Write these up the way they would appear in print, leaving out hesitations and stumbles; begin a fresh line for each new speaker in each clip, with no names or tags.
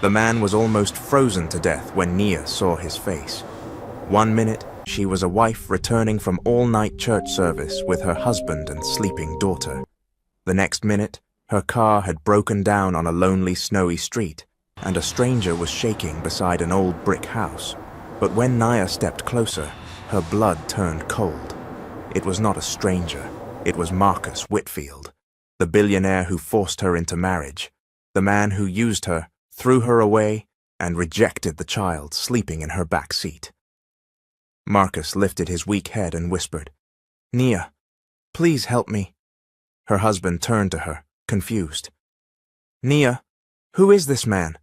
The man was almost frozen to death when Nia saw his face. 1 minute, she was a wife returning from all-night church service with her husband and sleeping daughter. The next minute, her car had broken down on a lonely, snowy street, and a stranger was shaking beside an old brick house. But when Nia stepped closer, her blood turned cold. It was not a stranger. It was Marcus Whitfield, the billionaire who forced her into marriage, the man who used her, threw her away, and rejected the child sleeping in her back seat. Marcus lifted his weak head and whispered, "Nia, please help me." Her husband turned to her, confused. "Nia, who is this man?"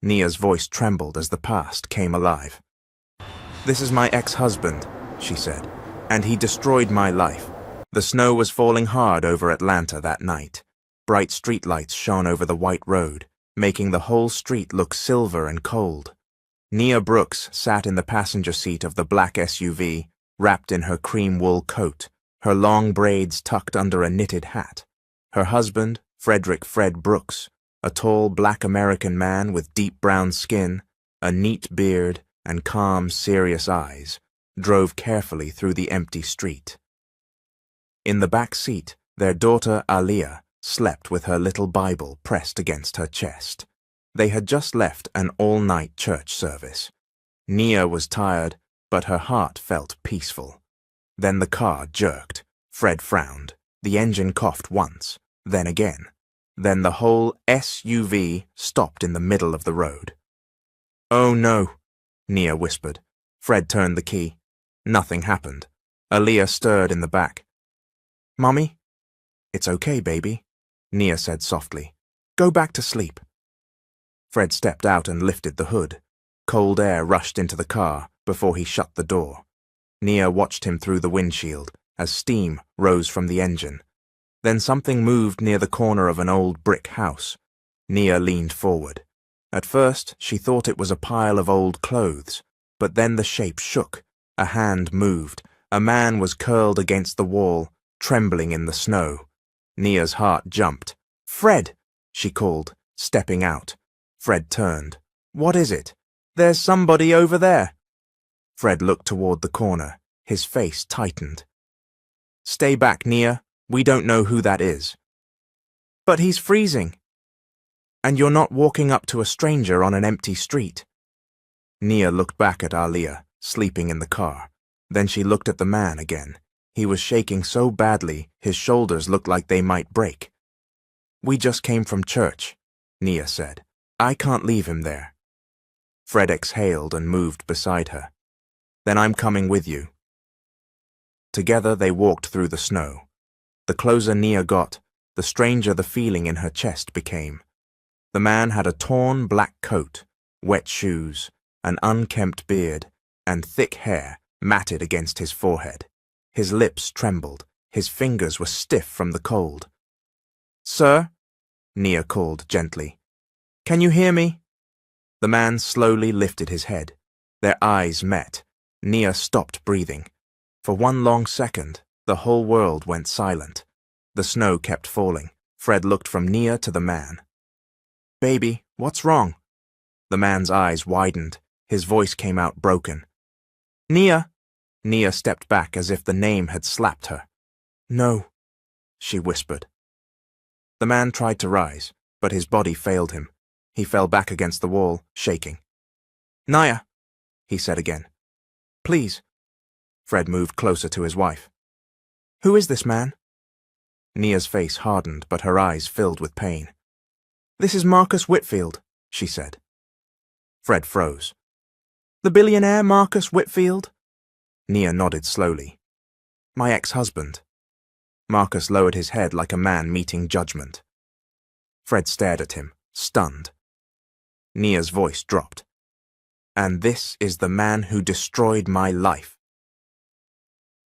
Nia's voice trembled as the past came alive. "This is my ex-husband," she said, "and he destroyed my life." The snow was falling hard over Atlanta that night. Bright streetlights shone over the white road, making the whole street look silver and cold. Nia Brooks sat in the passenger seat of the black SUV, wrapped in her cream wool coat, her long braids tucked under a knitted hat. Her husband, Frederick "Fred" Brooks, a tall black American man with deep brown skin, a neat beard, and calm, serious eyes, drove carefully through the empty street. In the back seat, their daughter Aliyah slept with her little Bible pressed against her chest. They had just left an all-night church service. Nia was tired, but her heart felt peaceful. Then the car jerked. Fred frowned. The engine coughed once, then again. Then the whole SUV stopped in the middle of the road. "Oh no," Nia whispered. Fred turned the key. Nothing happened. Aliyah stirred in the back. "Mommy?" "It's okay, baby," Nia said softly. "Go back to sleep." Fred stepped out and lifted the hood. Cold air rushed into the car before he shut the door. Nia watched him through the windshield as steam rose from the engine. Then something moved near the corner of an old brick house. Nia leaned forward. At first, she thought it was a pile of old clothes, but then the shape shook. A hand moved. A man was curled against the wall, trembling in the snow. Nia's heart jumped. "Fred!" she called, stepping out. Fred turned. "What is it?" "There's somebody over there." Fred looked toward the corner. His face tightened. "Stay back, Nia. We don't know who that is." "But he's freezing." "And you're not walking up to a stranger on an empty street." Nia looked back at Aliyah, sleeping in the car. Then she looked at the man again. He was shaking so badly, his shoulders looked like they might break. "We just came from church," Nia said. "I can't leave him there." Fred exhaled and moved beside her. "Then I'm coming with you." Together they walked through the snow. The closer Nia got, the stranger the feeling in her chest became. The man had a torn black coat, wet shoes, an unkempt beard, and thick hair matted against his forehead. His lips trembled. His fingers were stiff from the cold. "Sir?" Nia called gently. "Can you hear me?" The man slowly lifted his head. Their eyes met. Nia stopped breathing. For one long second, the whole world went silent. The snow kept falling. Fred looked from Nia to the man. "Baby, what's wrong?" The man's eyes widened. His voice came out broken. "Nia!" Nia stepped back as if the name had slapped her. "No," she whispered. The man tried to rise, but his body failed him. He fell back against the wall, shaking. "Nia," he said again. "Please." Fred moved closer to his wife. "Who is this man?" Nia's face hardened, but her eyes filled with pain. "This is Marcus Whitfield," she said. Fred froze. "The billionaire Marcus Whitfield?" Nia nodded slowly. "My ex-husband." Marcus lowered his head like a man meeting judgment. Fred stared at him, stunned. Nia's voice dropped. "And this is the man who destroyed my life."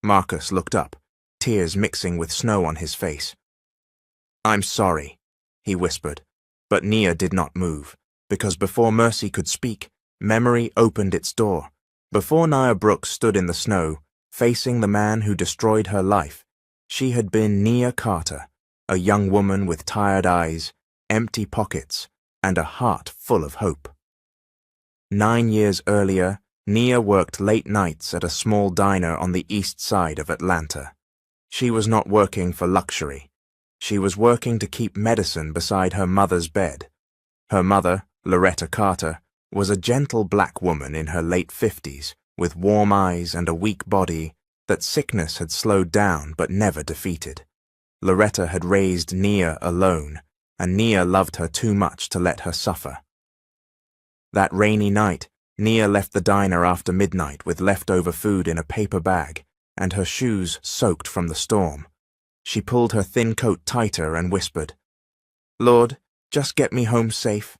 Marcus looked up, tears mixing with snow on his face. "I'm sorry," he whispered, but Nia did not move, because before Mercy could speak, memory opened its door. Before Nia Brooks stood in the snow, facing the man who destroyed her life, she had been Nia Carter, a young woman with tired eyes, empty pockets, and a heart full of hope. 9 years earlier, Nia worked late nights at a small diner on the east side of Atlanta. She was not working for luxury. She was working to keep medicine beside her mother's bed. Her mother, Loretta Carter, was a gentle black woman in her late 50s, with warm eyes and a weak body that sickness had slowed down but never defeated. Loretta had raised Nia alone, and Nia loved her too much to let her suffer. That rainy night, Nia left the diner after midnight with leftover food in a paper bag and her shoes soaked from the storm. She pulled her thin coat tighter and whispered, "Lord, just get me home safe."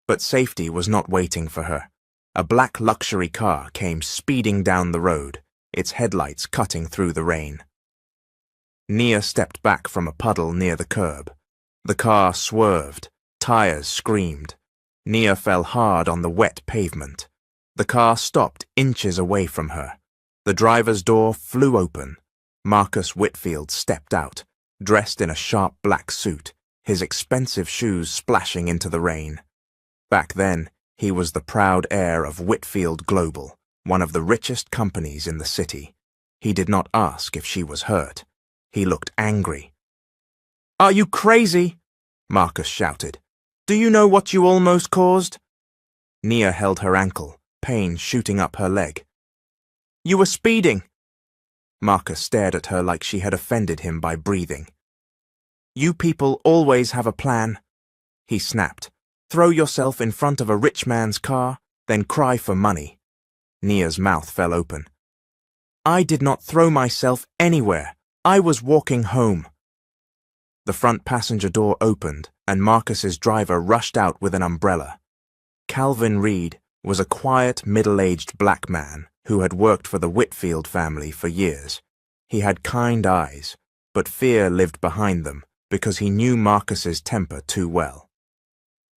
But safety was not waiting for her. A black luxury car came speeding down the road, its headlights cutting through the rain. Nia stepped back from a puddle near the curb. The car swerved, tires screamed. Nia fell hard on the wet pavement. The car stopped inches away from her. The driver's door flew open. Marcus Whitfield stepped out, dressed in a sharp black suit, his expensive shoes splashing into the rain. Back then, he was the proud heir of Whitfield Global, one of the richest companies in the city. He did not ask if she was hurt. He looked angry. "Are you crazy?" Marcus shouted. "Do you know what you almost caused?" Nia held her ankle, pain shooting up her leg. "You were speeding." Marcus stared at her like she had offended him by breathing. "You people always have a plan," he snapped. "Throw yourself in front of a rich man's car, then cry for money." Nia's mouth fell open. "I did not throw myself anywhere. I was walking home." The front passenger door opened, and Marcus's driver rushed out with an umbrella. Calvin Reed was a quiet, middle-aged black man who had worked for the Whitfield family for years. He had kind eyes, but fear lived behind them because he knew Marcus's temper too well.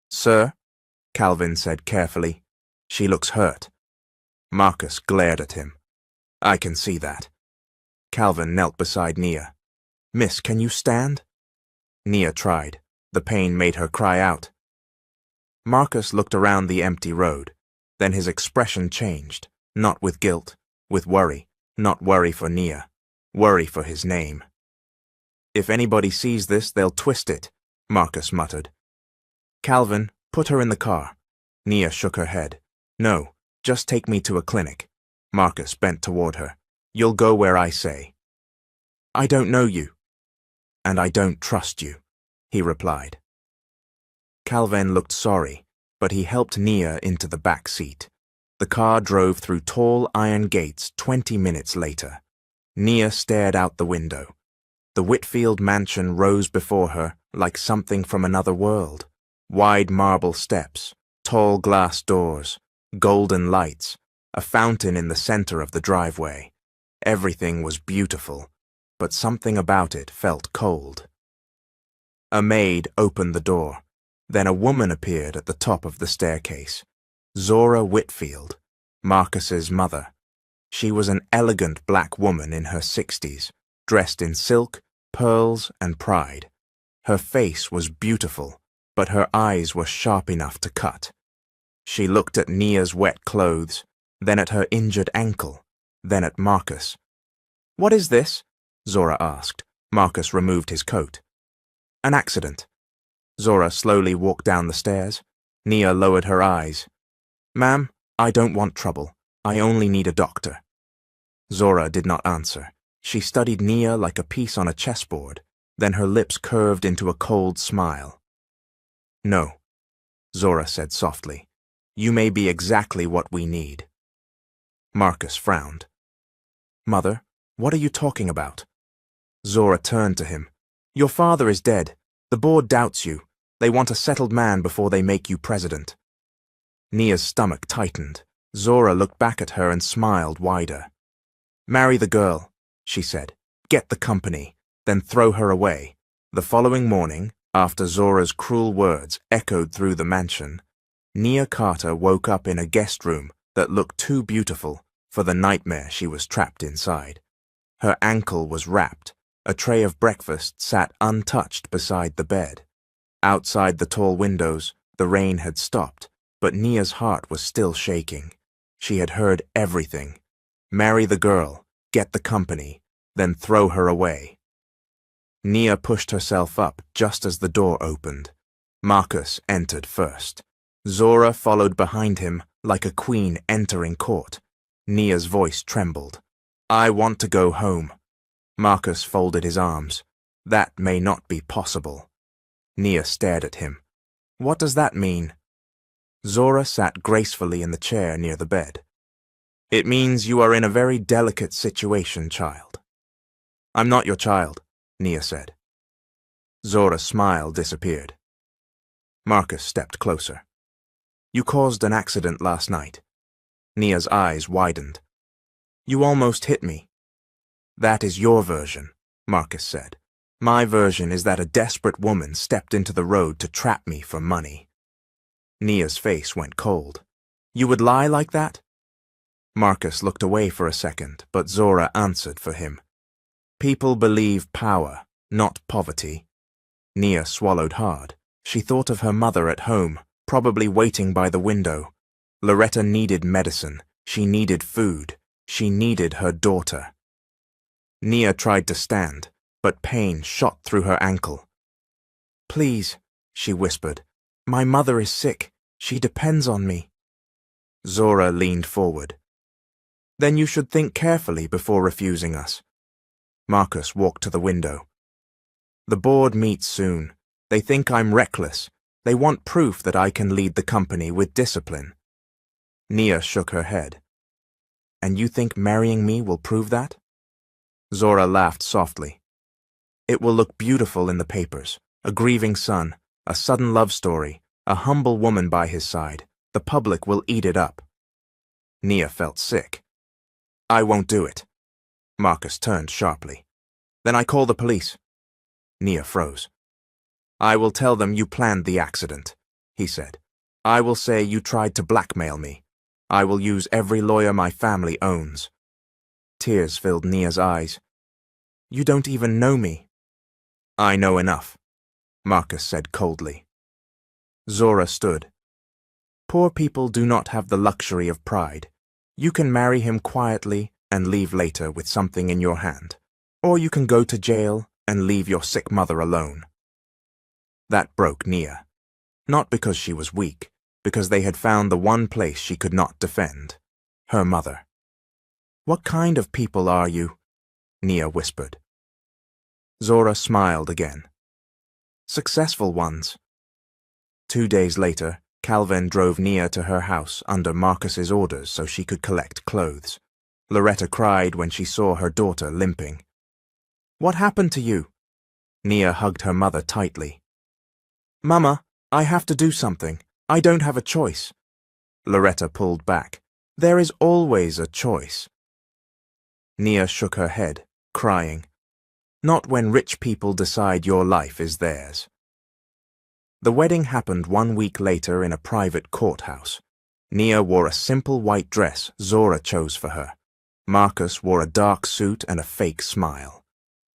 "Sir," Calvin said carefully, "she looks hurt." Marcus glared at him. "I can see that." Calvin knelt beside Nia. "Miss, can you stand?" Nia tried. The pain made her cry out. Marcus looked around the empty road. Then his expression changed, not with guilt, with worry, not worry for Nia, worry for his name. "If anybody sees this, they'll twist it," Marcus muttered. "Calvin, put her in the car." Nia shook her head. "No, just take me to a clinic." Marcus bent toward her. "You'll go where I say." "I don't know you." "And I don't trust you," he replied. Calvin looked sorry, but he helped Nia into the back seat. The car drove through tall iron gates 20 minutes later. Nia stared out the window. The Whitfield mansion rose before her like something from another world. Wide marble steps, tall glass doors, golden lights, a fountain in the center of the driveway. Everything was beautiful, but something about it felt cold. A maid opened the door. Then a woman appeared at the top of the staircase. Zora Whitfield, Marcus's mother. She was an elegant black woman in her 60s, dressed in silk, pearls, and pride. Her face was beautiful, but her eyes were sharp enough to cut. She looked at Nia's wet clothes, then at her injured ankle, then at Marcus. "What is this?" Zora asked. Marcus removed his coat. "An accident." Zora slowly walked down the stairs. Nia lowered her eyes. "Ma'am, I don't want trouble. I only need a doctor." Zora did not answer. She studied Nia like a piece on a chessboard. Then her lips curved into a cold smile. "No," Zora said softly. "You may be exactly what we need." Marcus frowned. "Mother, what are you talking about?" Zora turned to him. "Your father is dead. The board doubts you. They want a settled man before they make you president." Nia's stomach tightened. Zora looked back at her and smiled wider. "Marry the girl," she said. "Get the company, then throw her away." The following morning, after Zora's cruel words echoed through the mansion, Nia Carter woke up in a guest room that looked too beautiful for the nightmare she was trapped inside. Her ankle was wrapped. A tray of breakfast sat untouched beside the bed. Outside the tall windows, The rain had stopped, but Nia's heart was still shaking. She had heard everything. Marry the girl, get the company, then throw her away. Nia pushed herself up just as the door opened. Marcus entered first. Zora followed behind him like a queen entering court. Nia's voice trembled. I want to go home. Marcus folded his arms. That may not be possible. Nia stared at him. What does that mean? Zora sat gracefully in the chair near the bed. It means you are in a very delicate situation, child. I'm not your child, Nia said. Zora's smile disappeared. Marcus stepped closer. You caused an accident last night. Nia's eyes widened. You almost hit me. That is your version, Marcus said. My version is that a desperate woman stepped into the road to trap me for money. Nia's face went cold. You would lie like that? Marcus looked away for a second, but Zora answered for him. People believe power, not poverty. Nia swallowed hard. She thought of her mother at home, probably waiting by the window. Loretta needed medicine. She needed food. She needed her daughter. Nia tried to stand, but pain shot through her ankle. Please, she whispered. My mother is sick. She depends on me. Zora leaned forward. Then you should think carefully before refusing us. Marcus walked to the window. The board meets soon. They think I'm reckless. They want proof that I can lead the company with discipline. Nia shook her head. And you think marrying me will prove that? Zora laughed softly. It will look beautiful in the papers. A grieving son, a sudden love story, a humble woman by his side. The public will eat it up. Nia felt sick. I won't do it. Marcus turned sharply. Then I call the police. Nia froze. I will tell them you planned the accident, he said. I will say you tried to blackmail me. I will use every lawyer my family owns. Tears filled Nia's eyes. You don't even know me. I know enough, Marcus said coldly. Zora stood. Poor people do not have the luxury of pride. You can marry him quietly and leave later with something in your hand. Or you can go to jail and leave your sick mother alone. That broke Nia. Not because she was weak, because they had found the one place she could not defend. Her mother. What kind of people are you? Nia whispered. Zora smiled again. Successful ones. 2 days later, Calvin drove Nia to her house under Marcus's orders so she could collect clothes. Loretta cried when she saw her daughter limping. What happened to you? Nia hugged her mother tightly. Mama, I have to do something. I don't have a choice. Loretta pulled back. There is always a choice. Nia shook her head, crying. Not when rich people decide your life is theirs. The wedding happened 1 week later in a private courthouse. Nia wore a simple white dress Zora chose for her. Marcus wore a dark suit and a fake smile.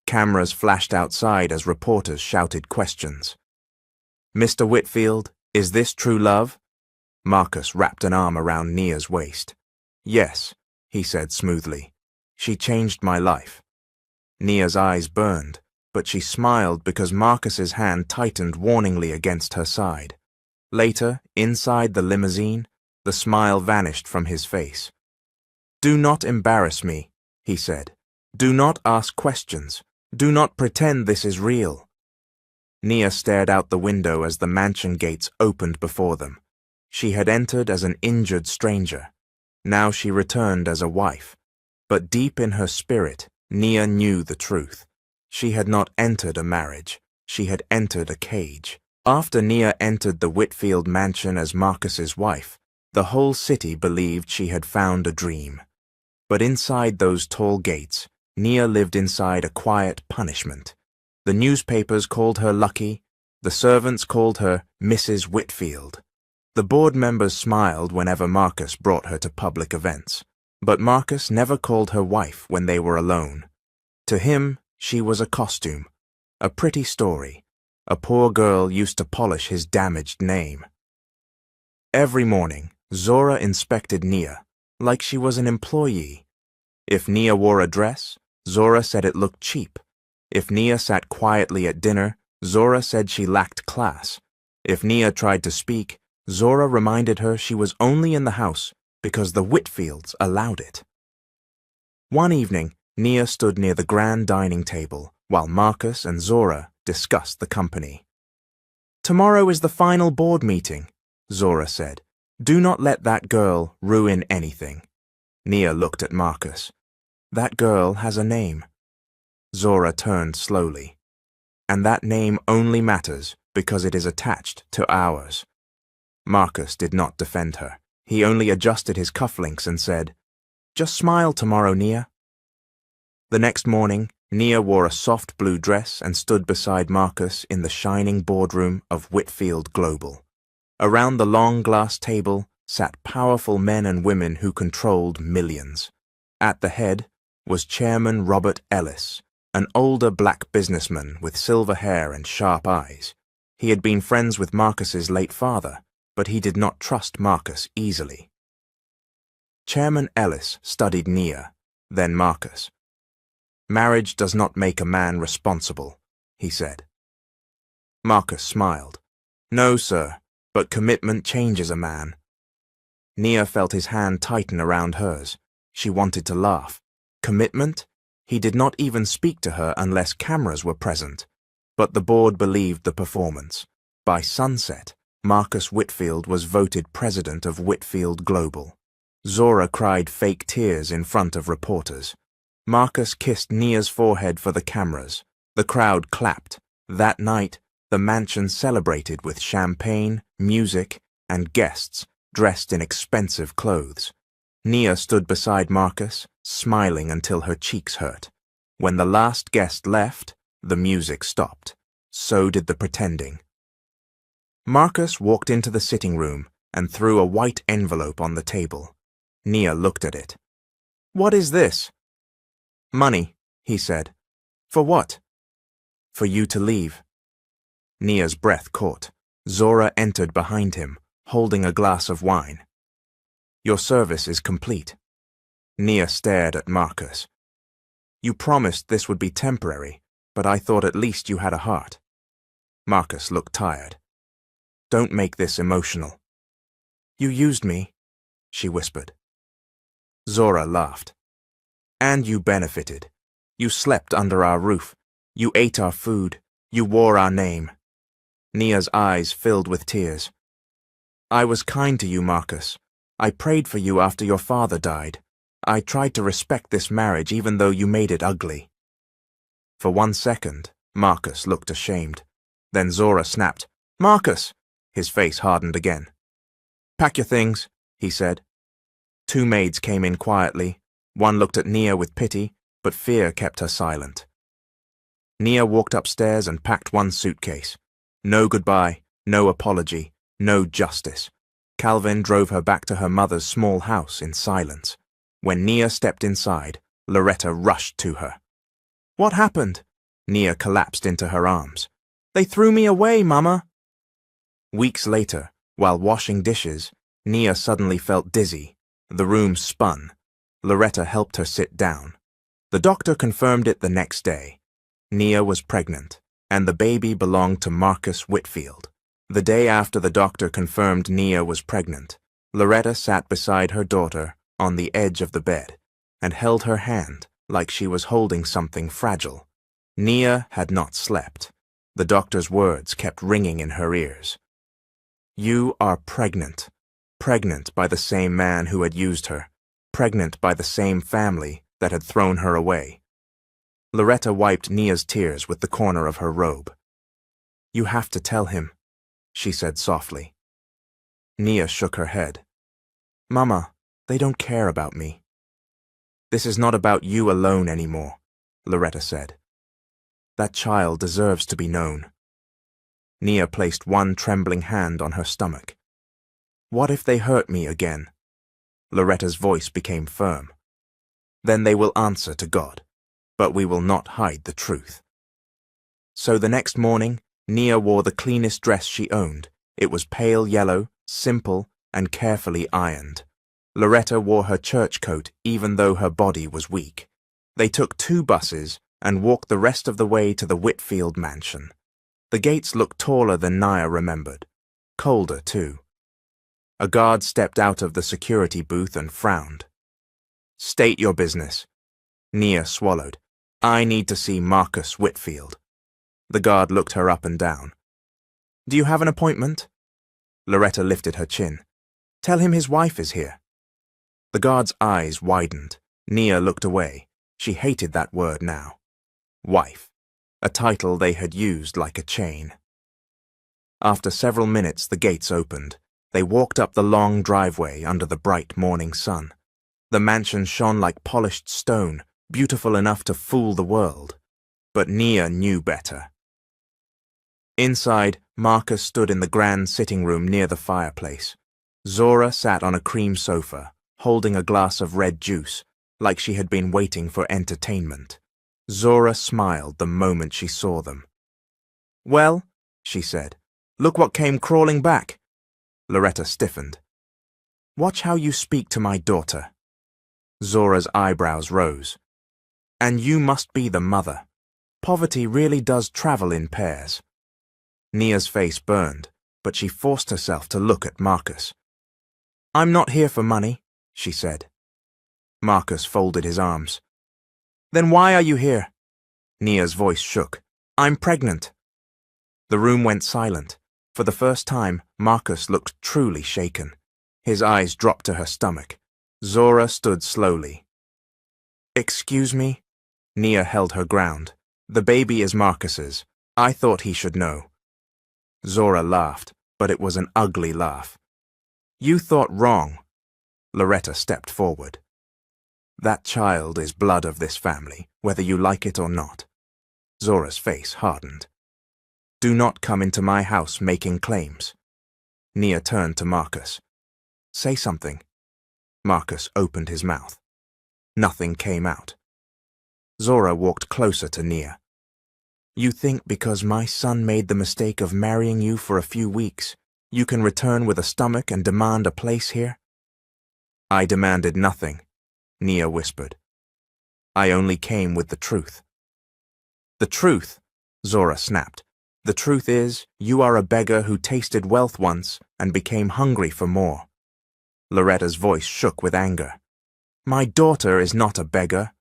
Cameras flashed outside as reporters shouted questions. Mr. Whitfield, is this true love? Marcus wrapped an arm around Nia's waist. Yes, he said smoothly. She changed my life. Nia's eyes burned, but she smiled because Marcus's hand tightened warningly against her side. Later, inside the limousine, the smile vanished from his face. Do not embarrass me, he said. Do not ask questions. Do not pretend this is real. Nia stared out the window as the mansion gates opened before them. She had entered as an injured stranger. Now she returned as a wife. But deep in her spirit, Nia knew the truth. She had not entered a marriage. She had entered a cage. After Nia entered the Whitfield mansion as Marcus's wife, the whole city believed she had found a dream. But inside those tall gates, Nia lived inside a quiet punishment. The newspapers called her lucky. The servants called her Mrs. Whitfield. The board members smiled whenever Marcus brought her to public events. But Marcus never called her wife when they were alone. To him, she was a costume, a pretty story. A poor girl used to polish his damaged name. Every morning, Zora inspected Nia, like she was an employee. If Nia wore a dress, Zora said it looked cheap. If Nia sat quietly at dinner, Zora said she lacked class. If Nia tried to speak, Zora reminded her she was only in the house because the Whitfields allowed it. One evening, Nia stood near the grand dining table while Marcus and Zora discussed the company. "Tomorrow is the final board meeting," Zora said. "Do not let that girl ruin anything." Nia looked at Marcus. "That girl has a name." Zora turned slowly. "And that name only matters because it is attached to ours." Marcus did not defend her. He only adjusted his cufflinks and said, "Just smile tomorrow, Nia." The next morning, Nia wore a soft blue dress and stood beside Marcus in the shining boardroom of Whitfield Global. Around the long glass table sat powerful men and women who controlled millions. At the head was Chairman Robert Ellis, an older black businessman with silver hair and sharp eyes. He had been friends with Marcus's late father, but he did not trust Marcus easily. Chairman Ellis studied Nia, then Marcus. "Marriage does not make a man responsible," he said. Marcus smiled. "No, sir, but commitment changes a man." Nia felt his hand tighten around hers. She wanted to laugh. Commitment? He did not even speak to her unless cameras were present. But the board believed the performance. By sunset, Marcus Whitfield was voted president of Whitfield Global. Zora cried fake tears in front of reporters. Marcus kissed Nia's forehead for the cameras. The crowd clapped. That night, the mansion celebrated with champagne, music, and guests dressed in expensive clothes. Nia stood beside Marcus, smiling until her cheeks hurt. When the last guest left, the music stopped. So did the pretending. Marcus walked into the sitting room and threw a white envelope on the table. Nia looked at it. "What is this?" "Money," he said. "For what?" "For you to leave." Nia's breath caught. Zora entered behind him, holding a glass of wine. "Your service is complete." Nia stared at Marcus. "You promised this would be temporary, but I thought at least you had a heart." Marcus looked tired. "Don't make this emotional." "You used me," she whispered. Zora laughed. "And you benefited. You slept under our roof. You ate our food. You wore our name." Nia's eyes filled with tears. "I was kind to you, Marcus. I prayed for you after your father died. I tried to respect this marriage even though you made it ugly." For 1 second, Marcus looked ashamed. Then Zora snapped, "Marcus!" His face hardened again. "Pack your things," he said. 2 maids came in quietly. One looked at Nia with pity, but fear kept her silent. Nia walked upstairs and packed 1 suitcase. No goodbye, no apology, no justice. Calvin drove her back to her mother's small house in silence. When Nia stepped inside, Loretta rushed to her. "What happened?" Nia collapsed into her arms. "They threw me away, Mama." Weeks later, while washing dishes, Nia suddenly felt dizzy. The room spun. Loretta helped her sit down. The doctor confirmed it the next day. Nia was pregnant, and the baby belonged to Marcus Whitfield. The day after the doctor confirmed Nia was pregnant, Loretta sat beside her daughter on the edge of the bed and held her hand like she was holding something fragile. Nia had not slept. The doctor's words kept ringing in her ears. "You are pregnant. Pregnant by the same man who had used her. Pregnant by the same family that had thrown her away." Loretta wiped Nia's tears with the corner of her robe. "You have to tell him," she said softly. Nia shook her head. "Mama, they don't care about me." "This is not about you alone anymore," Loretta said. "That child deserves to be known." Nia placed 1 trembling hand on her stomach. "What if they hurt me again?" Loretta's voice became firm. "Then they will answer to God, but we will not hide the truth." So the next morning, Nia wore the cleanest dress she owned. It was pale yellow, simple, and carefully ironed. Loretta wore her church coat even though her body was weak. They took 2 buses and walked the rest of the way to the Whitfield mansion. The gates looked taller than Nia remembered. Colder, too. A guard stepped out of the security booth and frowned. "State your business." Nia swallowed. "I need to see Marcus Whitfield." The guard looked her up and down. "Do you have an appointment?" Loretta lifted her chin. "Tell him his wife is here." The guard's eyes widened. Nia looked away. She hated that word now. Wife. A title they had used like a chain. After several minutes, the gates opened. They walked up the long driveway under the bright morning sun. The mansion shone like polished stone, beautiful enough to fool the world. But Nia knew better. Inside, Marcus stood in the grand sitting room near the fireplace. Zora sat on a cream sofa, holding a glass of red juice, like she had been waiting for entertainment. Zora smiled the moment she saw them. "Well," she said, "look what came crawling back." Loretta stiffened. "Watch how you speak to my daughter." Zora's eyebrows rose. "And you must be the mother. Poverty really does travel in pairs." Nia's face burned, but she forced herself to look at Marcus. "I'm not here for money," she said. Marcus folded his arms. "Then why are you here?" Nia's voice shook. "I'm pregnant." The room went silent. For the first time, Marcus looked truly shaken. His eyes dropped to her stomach. Zora stood slowly. "Excuse me?" Nia held her ground. "The baby is Marcus's. I thought he should know." Zora laughed, but it was an ugly laugh. "You thought wrong." Loretta stepped forward. "That child is blood of this family, whether you like it or not." Zora's face hardened. "Do not come into my house making claims." Nia turned to Marcus. "Say something." Marcus opened his mouth. Nothing came out. Zora walked closer to Nia. "You think because my son made the mistake of marrying you for a few weeks, you can return with a stomach and demand a place here?" "I demanded nothing," Nia whispered. "I only came with the truth." "The truth?" Zora snapped. "The truth is, you are a beggar who tasted wealth once and became hungry for more." Loretta's voice shook with anger. "My daughter is not a beggar."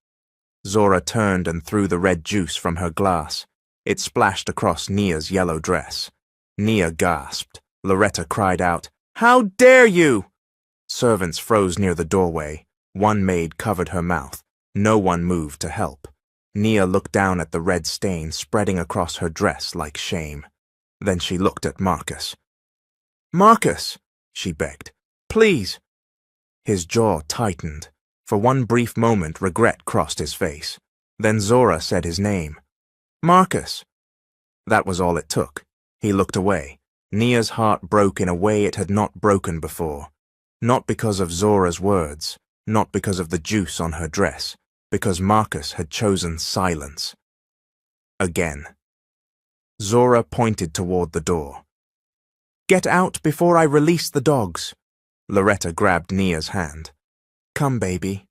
Zora turned and threw the red juice from her glass. It splashed across Nia's yellow dress. Nia gasped. Loretta cried out, "How dare you!" Servants froze near the doorway. One maid covered her mouth. No one moved to help. Nia looked down at the red stain spreading across her dress like shame. Then she looked at Marcus. "Marcus!" she begged. "Please!" His jaw tightened. For one brief moment, regret crossed his face. Then Zora said his name. "Marcus!" That was all it took. He looked away. Nia's heart broke in a way it had not broken before. Not because of Zora's words, not because of the juice on her dress, because Marcus had chosen silence. Again. Zora pointed toward the door. "Get out before I release the dogs." Loretta grabbed Nia's hand. "Come, baby."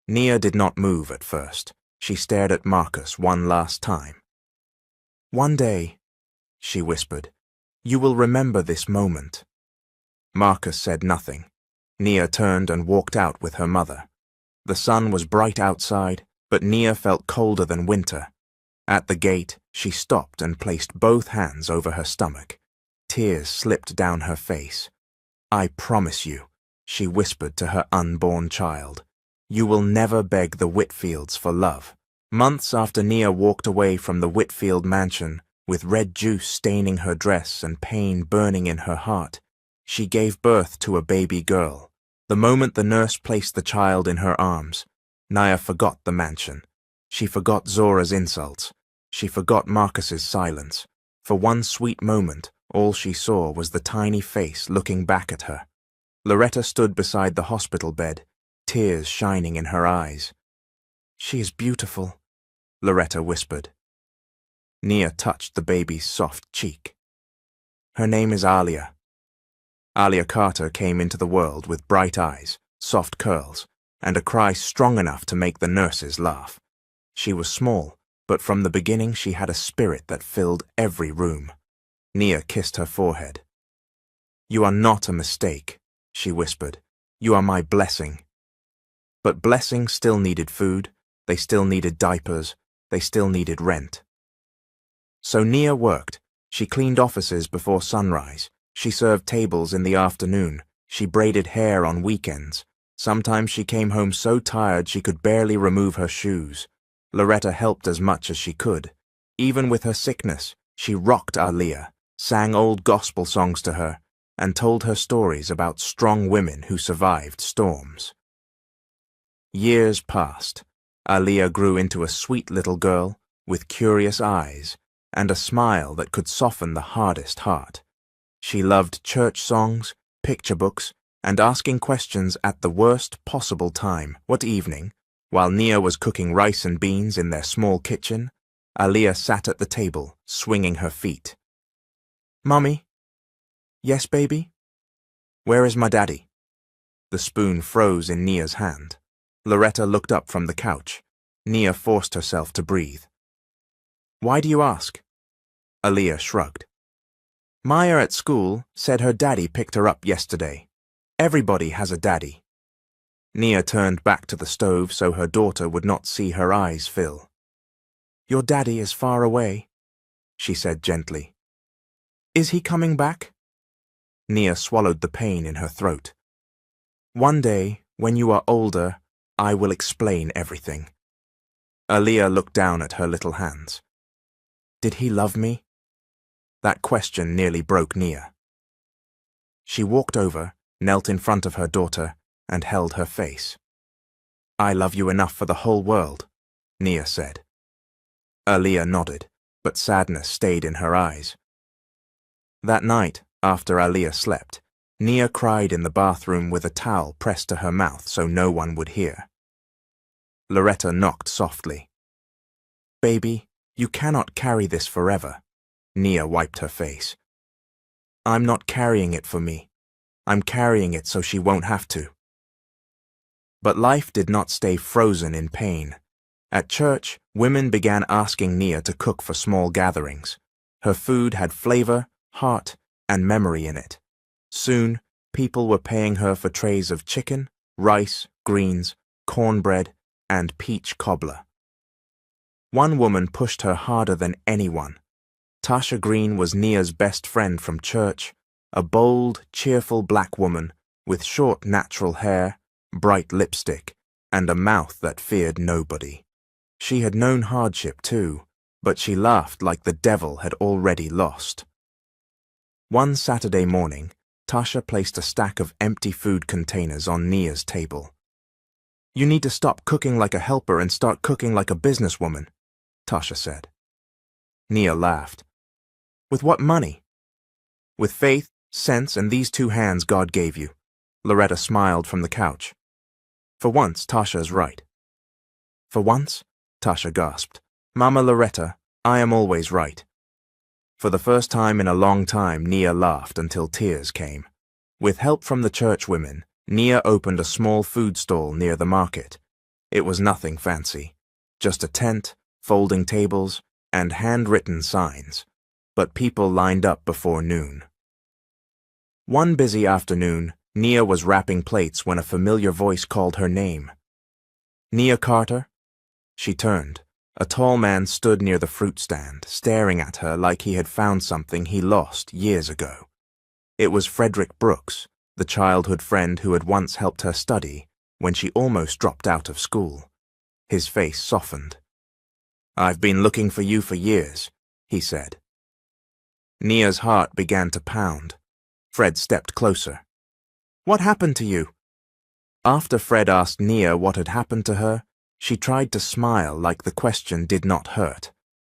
Nia did not move at first. She stared at Marcus one last time. "One day," she whispered, "you will remember this moment." Marcus said nothing. Nia turned and walked out with her mother. The sun was bright outside, but Nia felt colder than winter. At the gate, she stopped and placed both hands over her stomach. Tears slipped down her face. "I promise you," she whispered to her unborn child, "you will never beg the Whitfields for love." Months after Nia walked away from the Whitfield mansion, with red juice staining her dress and pain burning in her heart, she gave birth to a baby girl. The moment the nurse placed the child in her arms, Nia forgot the mansion. She forgot Zora's insults. She forgot Marcus's silence. For one sweet moment, all she saw was the tiny face looking back at her. Loretta stood beside the hospital bed, tears shining in her eyes. "She is beautiful," Loretta whispered. Nia touched the baby's soft cheek. "Her name is Alia." Alia Carter came into the world with bright eyes, soft curls, and a cry strong enough to make the nurses laugh. She was small, but from the beginning she had a spirit that filled every room. Nia kissed her forehead. "You are not a mistake," she whispered. "You are my blessing." But blessings still needed food, they still needed diapers, they still needed rent. So Nia worked. She cleaned offices before sunrise. She served tables in the afternoon. She braided hair on weekends. Sometimes she came home so tired she could barely remove her shoes. Loretta helped as much as she could. Even with her sickness, she rocked Alia, sang old gospel songs to her, and told her stories about strong women who survived storms. Years passed. Alia grew into a sweet little girl with curious eyes and a smile that could soften the hardest heart. She loved church songs, picture books, and asking questions at the worst possible time. What evening, while Nia was cooking rice and beans in their small kitchen, Alia sat at the table, swinging her feet. "Mummy?" "Yes, baby?" "Where is my daddy?" The spoon froze in Nia's hand. Loretta looked up from the couch. Nia forced herself to breathe. "Why do you ask?" Alia shrugged. "Maya at school said her daddy picked her up yesterday. Everybody has a daddy." Nia turned back to the stove so her daughter would not see her eyes fill. "Your daddy is far away," she said gently. "Is he coming back?" Nia swallowed the pain in her throat. "One day, when you are older, I will explain everything." Alia looked down at her little hands. "Did he love me?" That question nearly broke Nia. She walked over, knelt in front of her daughter, and held her face. "I love you enough for the whole world," Nia said. Alia nodded, but sadness stayed in her eyes. That night, after Alia slept, Nia cried in the bathroom with a towel pressed to her mouth so no one would hear. Loretta knocked softly. "Baby, you cannot carry this forever." Nia wiped her face. "I'm not carrying it for me. I'm carrying it so she won't have to." But life did not stay frozen in pain. At church, women began asking Nia to cook for small gatherings. Her food had flavor, heart, and memory in it. Soon, people were paying her for trays of chicken, rice, greens, cornbread, and peach cobbler. One woman pushed her harder than anyone. Tasha Green was Nia's best friend from church, a bold, cheerful black woman with short natural hair, bright lipstick, and a mouth that feared nobody. She had known hardship too, but she laughed like the devil had already lost. One Saturday morning, Tasha placed a stack of empty food containers on Nia's table. "You need to stop cooking like a helper and start cooking like a businesswoman," Tasha said. Nia laughed. "With what money?" "With faith, sense, and these two hands God gave you." Loretta smiled from the couch. "For once, Tasha is right." "For once?" Tasha gasped. "Mama Loretta, I am always right." For the first time in a long time, Nia laughed until tears came. With help from the church women, Nia opened a small food stall near the market. It was nothing fancy, just a tent, folding tables, and handwritten signs. But people lined up before noon. One busy afternoon, Nia was wrapping plates when a familiar voice called her name. "Nia Carter?" She turned. A tall man stood near the fruit stand, staring at her like he had found something he lost years ago. It was Frederick Brooks, the childhood friend who had once helped her study when she almost dropped out of school. His face softened. "I've been looking for you for years," he said. Nia's heart began to pound. Fred stepped closer. "What happened to you?" After Fred asked Nia what had happened to her, she tried to smile like the question did not hurt.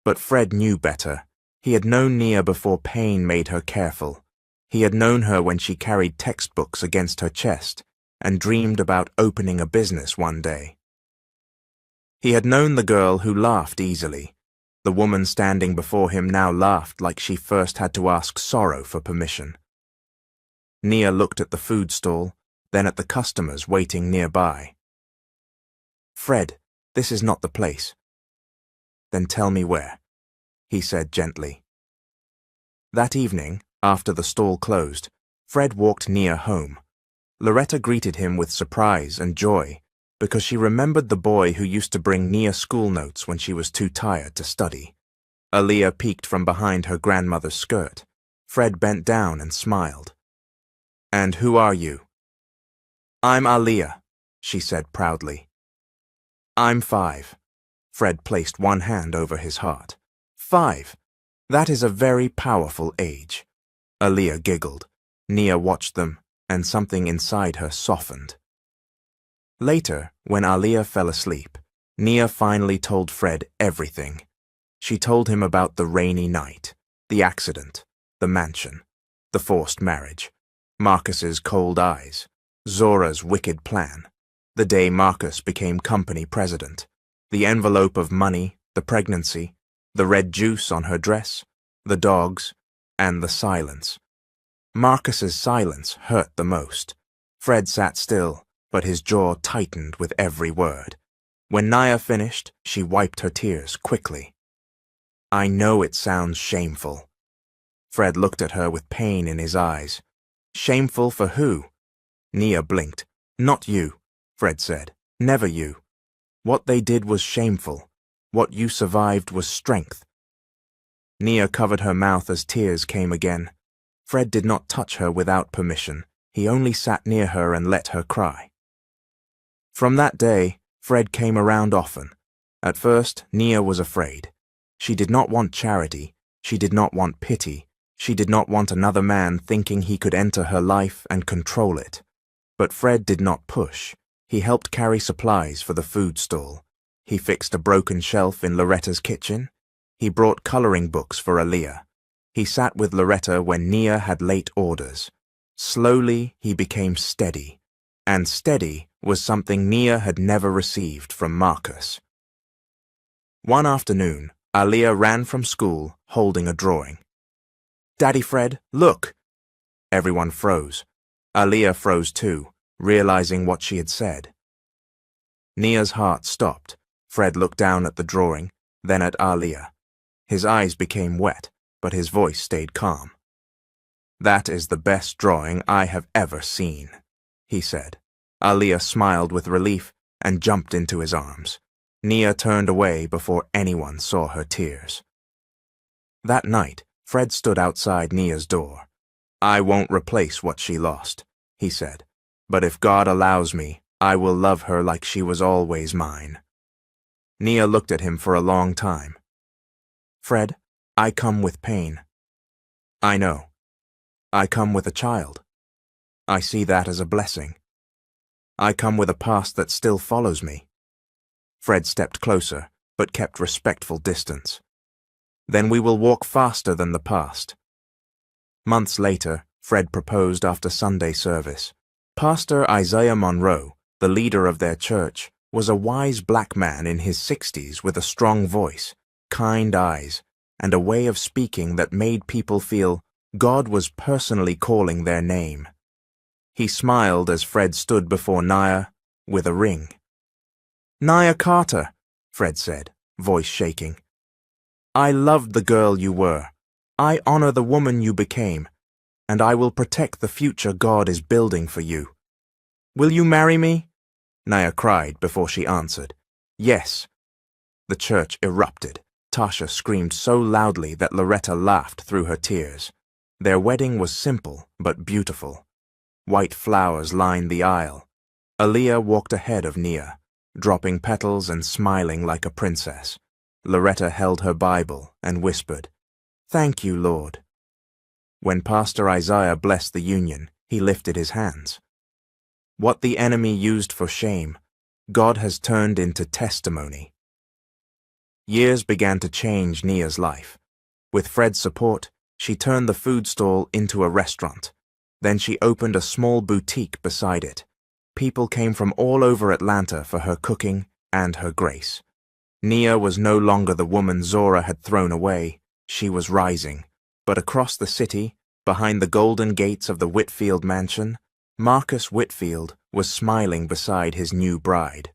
But Fred knew better. He had known Nia before pain made her careful. He had known her when she carried textbooks against her chest and dreamed about opening a business one day. He had known the girl who laughed easily. The woman standing before him now laughed like she first had to ask sorrow for permission. Nia looked at the food stall, then at the customers waiting nearby. "Fred, this is not the place." "Then tell me where," he said gently. That evening, after the stall closed, Fred walked Nia home. Loretta greeted him with surprise and joy because she remembered the boy who used to bring Nia school notes when she was too tired to study. Aaliyah peeked from behind her grandmother's skirt. Fred bent down and smiled. "And who are you?" "I'm Aaliyah," she said proudly. "I'm 5. Fred placed one hand over his heart. 5. That is a very powerful age." Aaliyah giggled. Nia watched them, and something inside her softened. Later, when Aaliyah fell asleep, Nia finally told Fred everything. She told him about the rainy night, the accident, the mansion, the forced marriage, Marcus's cold eyes, Zora's wicked plan, the day Marcus became company president, the envelope of money, the pregnancy, the red juice on her dress, the dogs, and the silence. Marcus's silence hurt the most. Fred sat still, but his jaw tightened with every word. When Nia finished, she wiped her tears quickly. "I know it sounds shameful." Fred looked at her with pain in his eyes. "Shameful for who?" Nia blinked. "Not you," Fred said. "Never you. What they did was shameful. What you survived was strength." Nia covered her mouth as tears came again. Fred did not touch her without permission. He only sat near her and let her cry. From that day, Fred came around often. At first, Nia was afraid. She did not want charity. She did not want pity. She did not want another man thinking he could enter her life and control it. But Fred did not push. He helped carry supplies for the food stall. He fixed a broken shelf in Loretta's kitchen. He brought coloring books for Aaliyah. He sat with Loretta when Nia had late orders. Slowly, he became steady. And steady was something Nia had never received from Marcus. One afternoon, Aaliyah ran from school holding a drawing. "Daddy Fred, look!" Everyone froze. Aaliyah froze too, realizing what she had said. Nia's heart stopped. Fred looked down at the drawing, then at Aaliyah. His eyes became wet, but his voice stayed calm. "That is the best drawing I have ever seen," he said. Aaliyah smiled with relief and jumped into his arms. Nia turned away before anyone saw her tears. That night, Fred stood outside Nia's door. "I won't replace what she lost," he said. "But if God allows me, I will love her like she was always mine." Nia looked at him for a long time. "Fred, I come with pain." "I know. I come with a child. I see that as a blessing. I come with a past that still follows me." Fred stepped closer, but kept respectful distance. "Then we will walk faster than the past." Months later, Fred proposed after Sunday service. Pastor Isaiah Monroe, the leader of their church, was a wise black man in his 60s with a strong voice, kind eyes, and a way of speaking that made people feel God was personally calling their name. He smiled as Fred stood before Nia with a ring. "Nia Carter," Fred said, voice shaking. "I loved the girl you were. I honor the woman you became, and I will protect the future God is building for you. Will you marry me?" Nia cried before she answered. "Yes." The church erupted. Tasha screamed so loudly that Loretta laughed through her tears. Their wedding was simple but beautiful. White flowers lined the aisle. Aaliyah walked ahead of Nia, dropping petals and smiling like a princess. Loretta held her Bible and whispered, "Thank you, Lord." When Pastor Isaiah blessed the union, he lifted his hands. What the enemy used for shame, God has turned into testimony. Years began to change Nia's life. With Fred's support, she turned the food stall into a restaurant. Then she opened a small boutique beside it. People came from all over Atlanta for her cooking and her grace. Nia was no longer the woman Zora had thrown away. She was rising. But across the city, Behind the golden gates of the Whitfield mansion, Marcus Whitfield was smiling beside his new bride.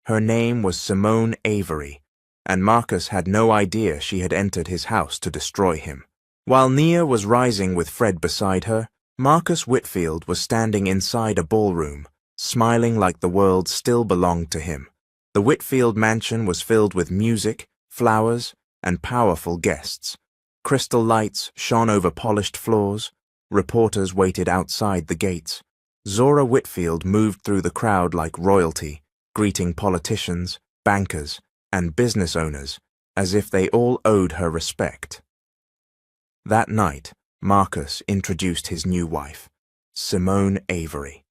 Her name was Simone Avery, and Marcus had no idea she had entered his house to destroy him. While Nia was rising with Fred beside her, Marcus Whitfield was standing inside a ballroom, smiling like the world still belonged to him. The Whitfield mansion was filled with music, flowers, and powerful guests. Crystal lights shone over polished floors. Reporters waited outside the gates. Zora Whitfield moved through the crowd like royalty, greeting politicians, bankers, and business owners as if they all owed her respect. That night, Marcus introduced his new wife, Simone Avery.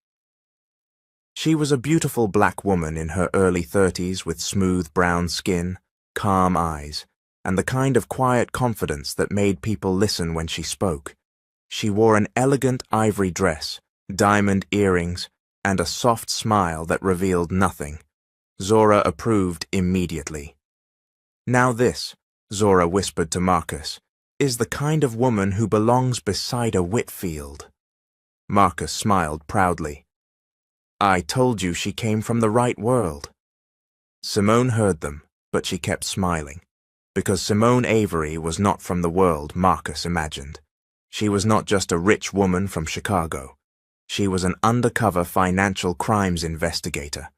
She was a beautiful black woman in her early 30s with smooth brown skin, calm eyes, and the kind of quiet confidence that made people listen when she spoke. She wore an elegant ivory dress, diamond earrings, and a soft smile that revealed nothing. Zora approved immediately. "Now this," Zora whispered to Marcus, "is the kind of woman who belongs beside a Whitfield." Marcus smiled proudly. "I told you she came from the right world." Simone heard them, but she kept smiling, because Simone Avery was not from the world Marcus imagined. She was not just a rich woman from Chicago. She was an undercover financial crimes investigator.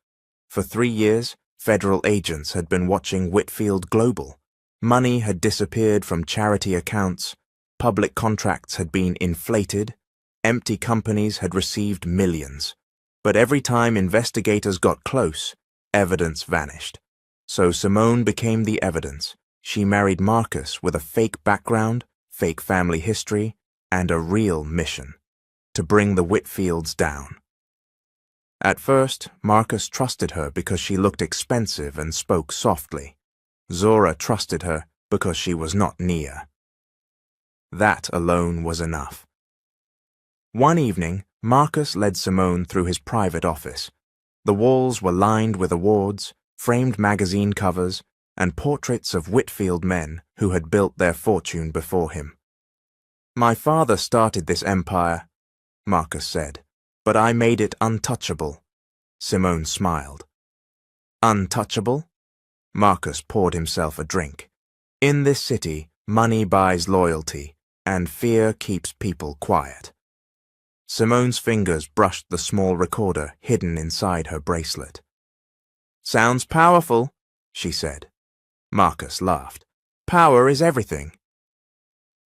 For 3 years, federal agents had been watching Whitfield Global. Money had disappeared from charity accounts, public contracts had been inflated, empty companies had received millions. But every time investigators got close, evidence vanished. So Simone became the evidence. She married Marcus with a fake background, fake family history, and a real mission: to bring the Whitfields down. At first, Marcus trusted her because she looked expensive and spoke softly. Zora trusted her because she was not Nia. That alone was enough. One evening, Marcus led Simone through his private office. The walls were lined with awards, framed magazine covers, and portraits of Whitfield men who had built their fortune before him. "My father started this empire," Marcus said, "but I made it untouchable." Simone smiled. "Untouchable?" Marcus poured himself a drink. "In this city, money buys loyalty, and fear keeps people quiet." Simone's fingers brushed the small recorder hidden inside her bracelet. "Sounds powerful," she said. Marcus laughed. "Power is everything."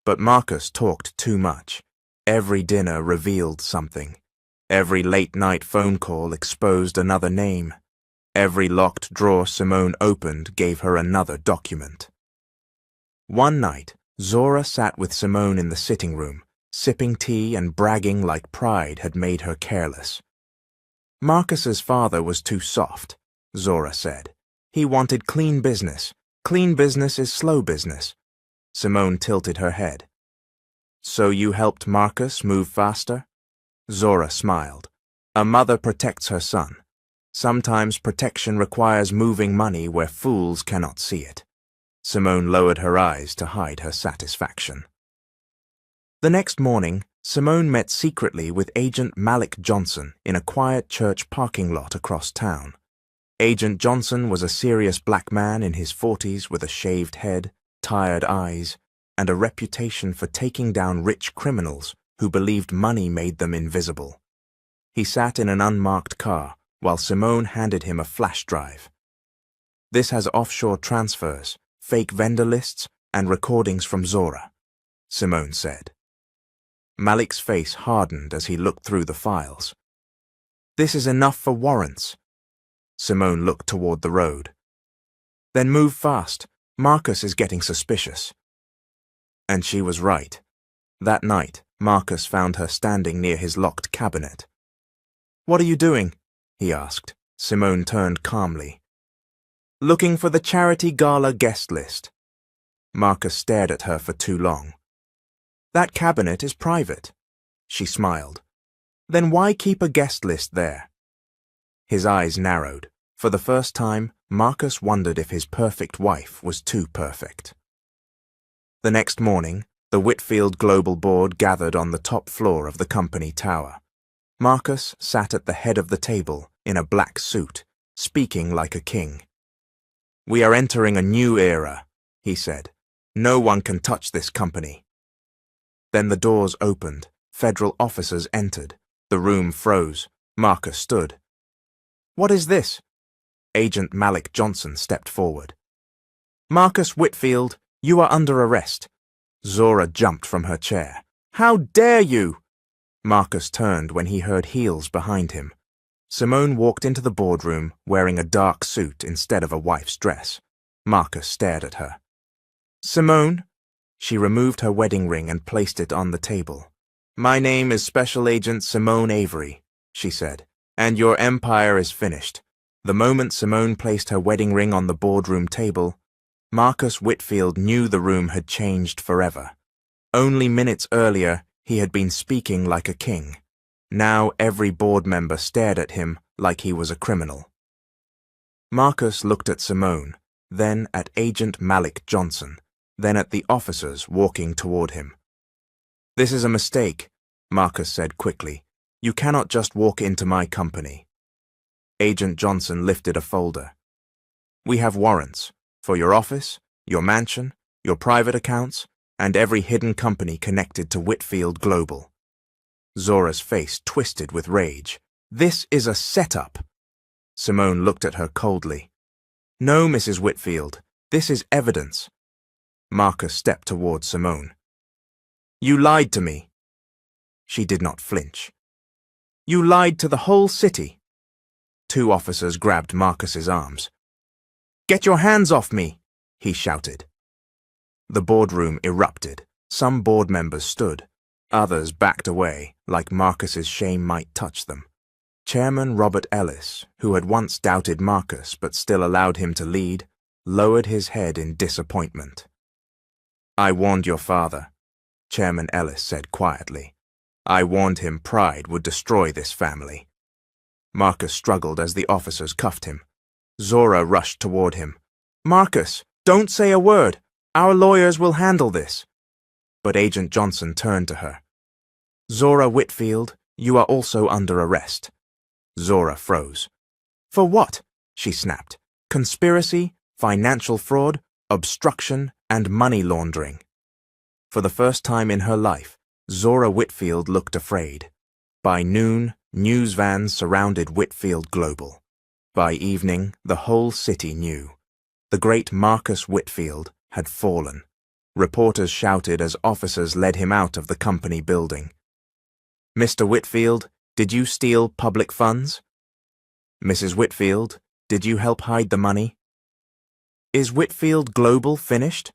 But Marcus talked too much. Every dinner revealed something. Every late-night phone call exposed another name. Every locked drawer Simone opened gave her another document. One night, Zora sat with Simone in the sitting room, sipping tea and bragging like pride had made her careless. "Marcus's father was too soft," Zora said. "He wanted clean business. Clean business is slow business." Simone tilted her head. "So you helped Marcus move faster?" Zora smiled. "A mother protects her son. Sometimes protection requires moving money where fools cannot see it." Simone lowered her eyes to hide her satisfaction. The next morning, Simone met secretly with Agent Malik Johnson in a quiet church parking lot across town. Agent Johnson was a serious black man in his 40s with a shaved head, tired eyes, and a reputation for taking down rich criminals who believed money made them invisible. He sat in an unmarked car while Simone handed him a flash drive. "This has offshore transfers, fake vendor lists, and recordings from Zora," Simone said. Malik's face hardened as he looked through the files. "This is enough for warrants." Simone looked toward the road. "Then move fast. Marcus is getting suspicious." And she was right. That night, Marcus found her standing near his locked cabinet. "What are you doing?" he asked. Simone turned calmly. "Looking for the charity gala guest list." Marcus stared at her for too long. "That cabinet is private." She smiled. "Then why keep a guest list there?" His eyes narrowed. For the first time, Marcus wondered if his perfect wife was too perfect. The next morning, The Whitfield Global Board gathered on the top floor of the company tower. Marcus sat at the head of the table in a black suit, speaking like a king. "We are entering a new era," he said. "No one can touch this company." Then the doors opened. Federal officers entered. The room froze. Marcus stood. "What is this?" Agent Malik Johnson stepped forward. "Marcus Whitfield, you are under arrest." Zora jumped from her chair. "How dare you!" Marcus turned when he heard heels behind him. Simone walked into the boardroom wearing a dark suit instead of a wife's dress. Marcus stared at her. "Simone?" She removed her wedding ring and placed it on the table. "My name is Special Agent Simone Avery," she said, "and your empire is finished." The moment Simone placed her wedding ring on the boardroom table, Marcus Whitfield knew the room had changed forever. Only minutes earlier, he had been speaking like a king. Now every board member stared at him like he was a criminal. Marcus looked at Simone, then at Agent Malik Johnson, then at the officers walking toward him. "This is a mistake," Marcus said quickly. "You cannot just walk into my company." Agent Johnson lifted a folder. "We have warrants for your office, your mansion, your private accounts, and every hidden company connected to Whitfield Global." Zora's face twisted with rage. "This is a setup." Simone looked at her coldly. "No, Mrs. Whitfield, this is evidence." Marcus stepped toward Simone. "You lied to me." She did not flinch. "You lied to the whole city." Two officers grabbed Marcus's arms. "Get your hands off me," he shouted. The boardroom erupted. Some board members stood. Others backed away, like Marcus's shame might touch them. Chairman Robert Ellis, who had once doubted Marcus but still allowed him to lead, lowered his head in disappointment. "I warned your father," Chairman Ellis said quietly. "I warned him pride would destroy this family." Marcus struggled as the officers cuffed him. Zora rushed toward him. "Marcus, don't say a word. Our lawyers will handle this." But Agent Johnson turned to her. "Zora Whitfield, you are also under arrest." Zora froze. "For what?" she snapped. "Conspiracy, financial fraud, obstruction, and money laundering." For the first time in her life, Zora Whitfield looked afraid. By noon, news vans surrounded Whitfield Global. By evening, the whole city knew. The great Marcus Whitfield had fallen. Reporters shouted as officers led him out of the company building. "Mr. Whitfield, did you steal public funds?" "Mrs. Whitfield, did you help hide the money?" "Is Whitfield Global finished?"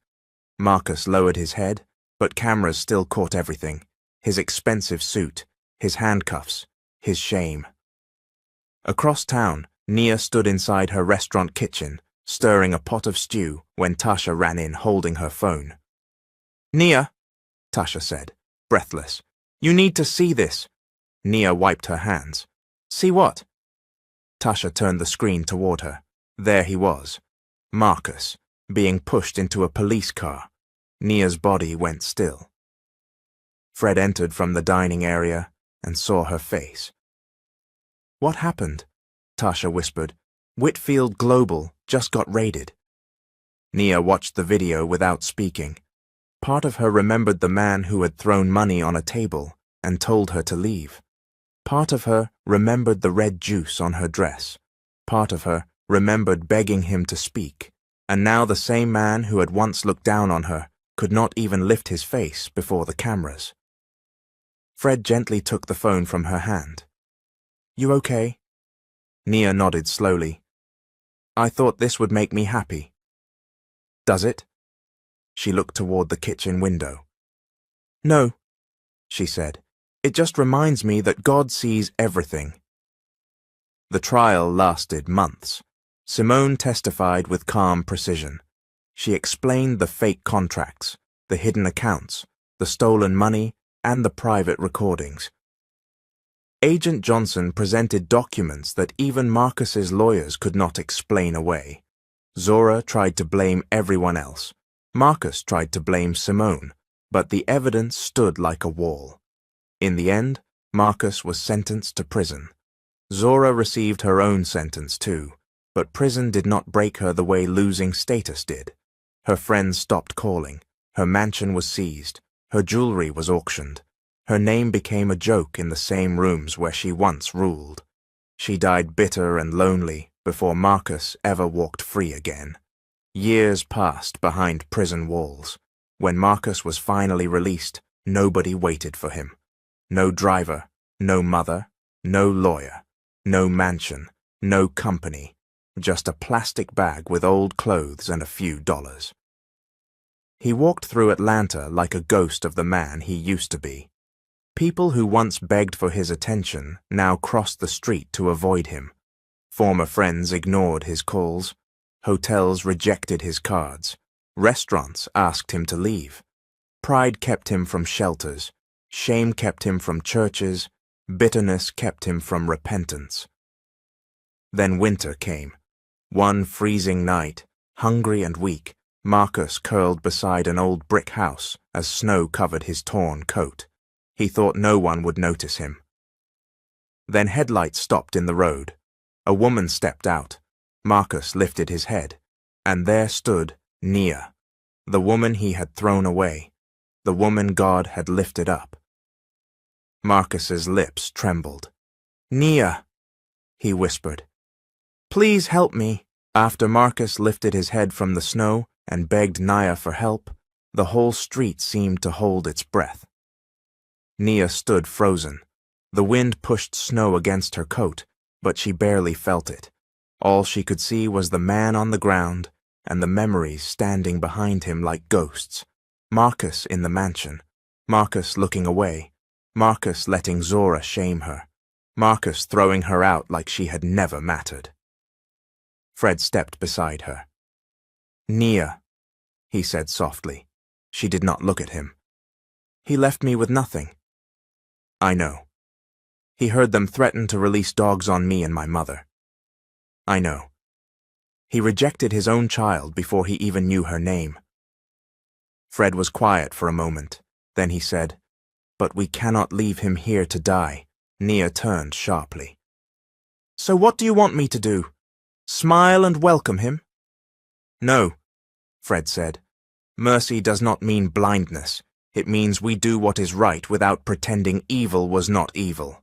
Marcus lowered his head, but cameras still caught everything. His expensive suit, his handcuffs, his shame. Across town, Nia stood inside her restaurant kitchen, stirring a pot of stew when Tasha ran in holding her phone. "Nia," Tasha said, breathless, "you need to see this." Nia wiped her hands. "See what?" Tasha turned the screen toward her. There he was, Marcus, being pushed into a police car. Nia's body went still. Fred entered from the dining area and saw her face. "What happened?" Tasha whispered. "Whitfield Global just got raided." Nia watched the video without speaking. Part of her remembered the man who had thrown money on a table and told her to leave. Part of her remembered the red juice on her dress. Part of her remembered begging him to speak. And now the same man who had once looked down on her could not even lift his face before the cameras. Fred gently took the phone from her hand. "You okay?" Nia nodded slowly. "I thought this would make me happy." "Does it?" She looked toward the kitchen window. "No," she said. "It just reminds me that God sees everything." The trial lasted months. Simone testified with calm precision. She explained the fake contracts, the hidden accounts, the stolen money, and the private recordings. Agent Johnson presented documents that even Marcus's lawyers could not explain away. Zora tried to blame everyone else. Marcus tried to blame Simone. but the evidence stood like a wall. In the end, Marcus was sentenced to prison. Zora received her own sentence too, but prison did not break her the way losing status did. Her friends stopped calling, her mansion was seized, her jewelry was auctioned. Her name became a joke in the same rooms where she once ruled. She died bitter and lonely before Marcus ever walked free again. Years passed behind prison walls. When Marcus was finally released, nobody waited for him. No driver, no mother, no lawyer, no mansion, no company, just a plastic bag with old clothes and a few dollars. He walked through Atlanta like a ghost of the man he used to be. People who once begged for his attention now crossed the street to avoid him. Former friends ignored his calls. Hotels rejected his cards. Restaurants asked him to leave. Pride kept him from shelters. Shame kept him from churches. Bitterness kept him from repentance. Then winter came. One freezing night, hungry and weak, Marcus curled beside an old brick house as snow covered his torn coat. He thought no one would notice him. Then headlights stopped in the road. A woman stepped out. Marcus lifted his head, and there stood Nia, the woman he had thrown away, the woman God had lifted up. Marcus's lips trembled. "Nia," he whispered. "Please help me." After Marcus lifted his head from the snow and begged Nia for help, the whole street seemed to hold its breath. Nia stood frozen. The wind pushed snow against her coat, but she barely felt it. All she could see was the man on the ground and the memories standing behind him like ghosts. Marcus in the mansion, Marcus looking away, Marcus letting Zora shame her, Marcus throwing her out like she had never mattered. Fred stepped beside her. "Nia," he said softly. She did not look at him. "He left me with nothing." "I know. He heard them threaten to release dogs on me and my mother." "I know. He rejected his own child before he even knew her name." Fred was quiet for a moment. Then he said, "But we cannot leave him here to die." Nia turned sharply. "So what do you want me to do? Smile and welcome him?" "No," Fred said. "Mercy does not mean blindness. It means we do what is right without pretending evil was not evil."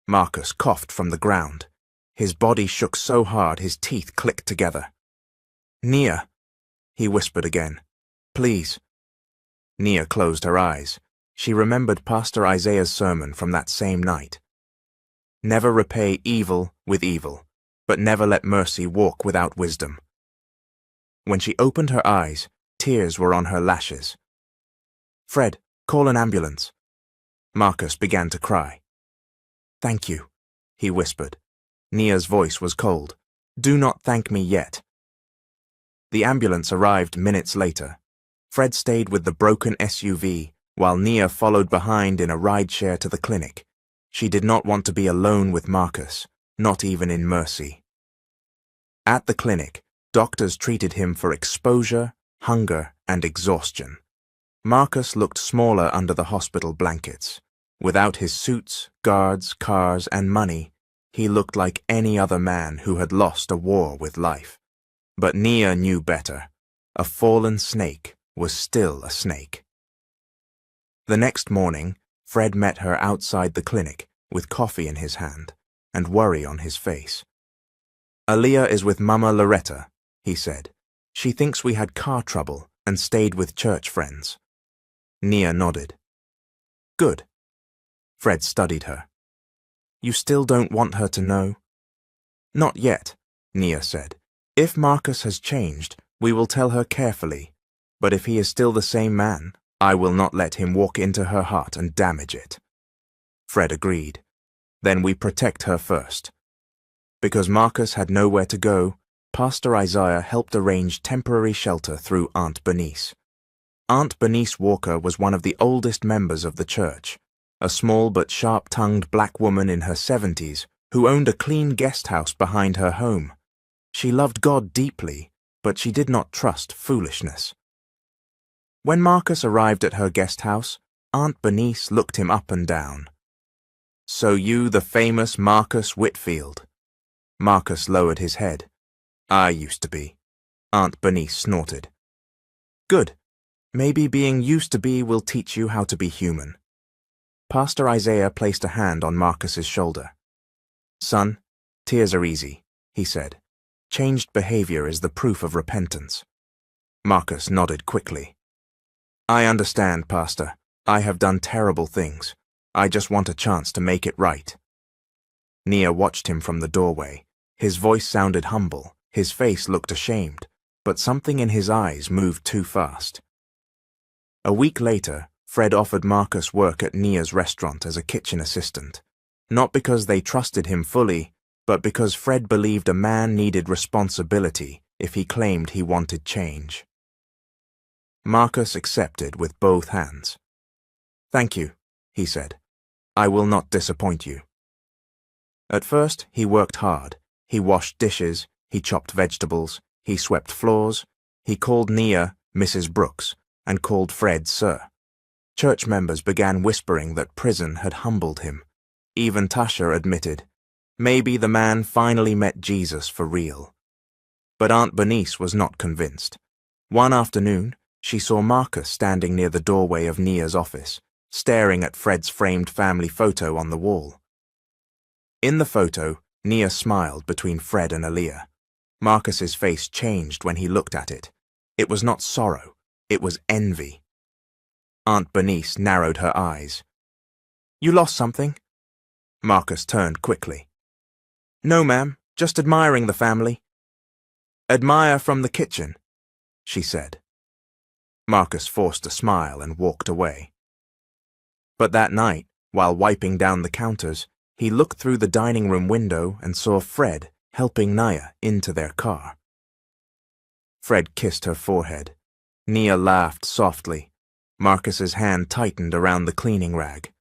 Marcus coughed from the ground. His body shook so hard his teeth clicked together. "Nia," he whispered again. "Please." Nia closed her eyes. She remembered Pastor Isaiah's sermon from that same night. Never repay evil with evil, but never let mercy walk without wisdom. When she opened her eyes, tears were on her lashes. "Fred, call an ambulance." Marcus began to cry. "Thank you," he whispered. Nia's voice was cold. "Do not thank me yet." The ambulance arrived minutes later. Fred stayed with the broken SUV, while Nia followed behind in a rideshare to the clinic. She did not want to be alone with Marcus, not even in mercy. At the clinic, doctors treated him for exposure, hunger, and exhaustion. Marcus looked smaller under the hospital blankets. Without his suits, guards, cars, and money, he looked like any other man who had lost a war with life. But Nia knew better. A fallen snake was still a snake. The next morning, Fred met her outside the clinic with coffee in his hand and worry on his face. "Aaliyah is with Mama Loretta," he said. "She thinks we had car trouble and stayed with church friends." Nia nodded. "Good." Fred studied her. "You still don't want her to know?" "Not yet," Nia said. "If Marcus has changed, we will tell her carefully. But if he is still the same man, I will not let him walk into her heart and damage it." Fred agreed. "Then we protect her first." Because Marcus had nowhere to go, Pastor Isaiah helped arrange temporary shelter through Aunt Bernice. Aunt Bernice Walker was one of the oldest members of the church, a small but sharp-tongued black woman in her 70s who owned a clean guest house behind her home. She loved God deeply, but she did not trust foolishness. When Marcus arrived at her guest house, Aunt Bernice looked him up and down. "So you the famous Marcus Whitfield?" Marcus lowered his head. "I used to be." Aunt Bernice snorted. "Good. Maybe being used to be will teach you how to be human." Pastor Isaiah placed a hand on Marcus's shoulder. "Son, tears are easy," he said. "Changed behavior is the proof of repentance." Marcus nodded quickly. "I understand, Pastor. I have done terrible things. I just want a chance to make it right." Nia watched him from the doorway. His voice sounded humble, his face looked ashamed, but something in his eyes moved too fast. A week later, Fred offered Marcus work at Nia's restaurant as a kitchen assistant, not because they trusted him fully, but because Fred believed a man needed responsibility if he claimed he wanted change. Marcus accepted with both hands. "Thank you," he said. "I will not disappoint you." At first, he worked hard. He washed dishes, he chopped vegetables, he swept floors, he called Nia Mrs. Brooks, and called Fred Sir. Church members began whispering that prison had humbled him. Even Tasha admitted, maybe the man finally met Jesus for real. But Aunt Bernice was not convinced. One afternoon, she saw Marcus standing near the doorway of Nia's office, staring at Fred's framed family photo on the wall. In the photo, Nia smiled between Fred and Aaliyah. Marcus's face changed when he looked at it. It was not sorrow, it was envy. Aunt Bernice narrowed her eyes. "You lost something?" Marcus turned quickly. "No, ma'am, just admiring the family." "Admire from the kitchen," she said. Marcus forced a smile and walked away. But that night, while wiping down the counters, he looked through the dining room window and saw Fred helping Nia into their car. Fred kissed her forehead. Nia laughed softly. Marcus's hand tightened around the cleaning rag.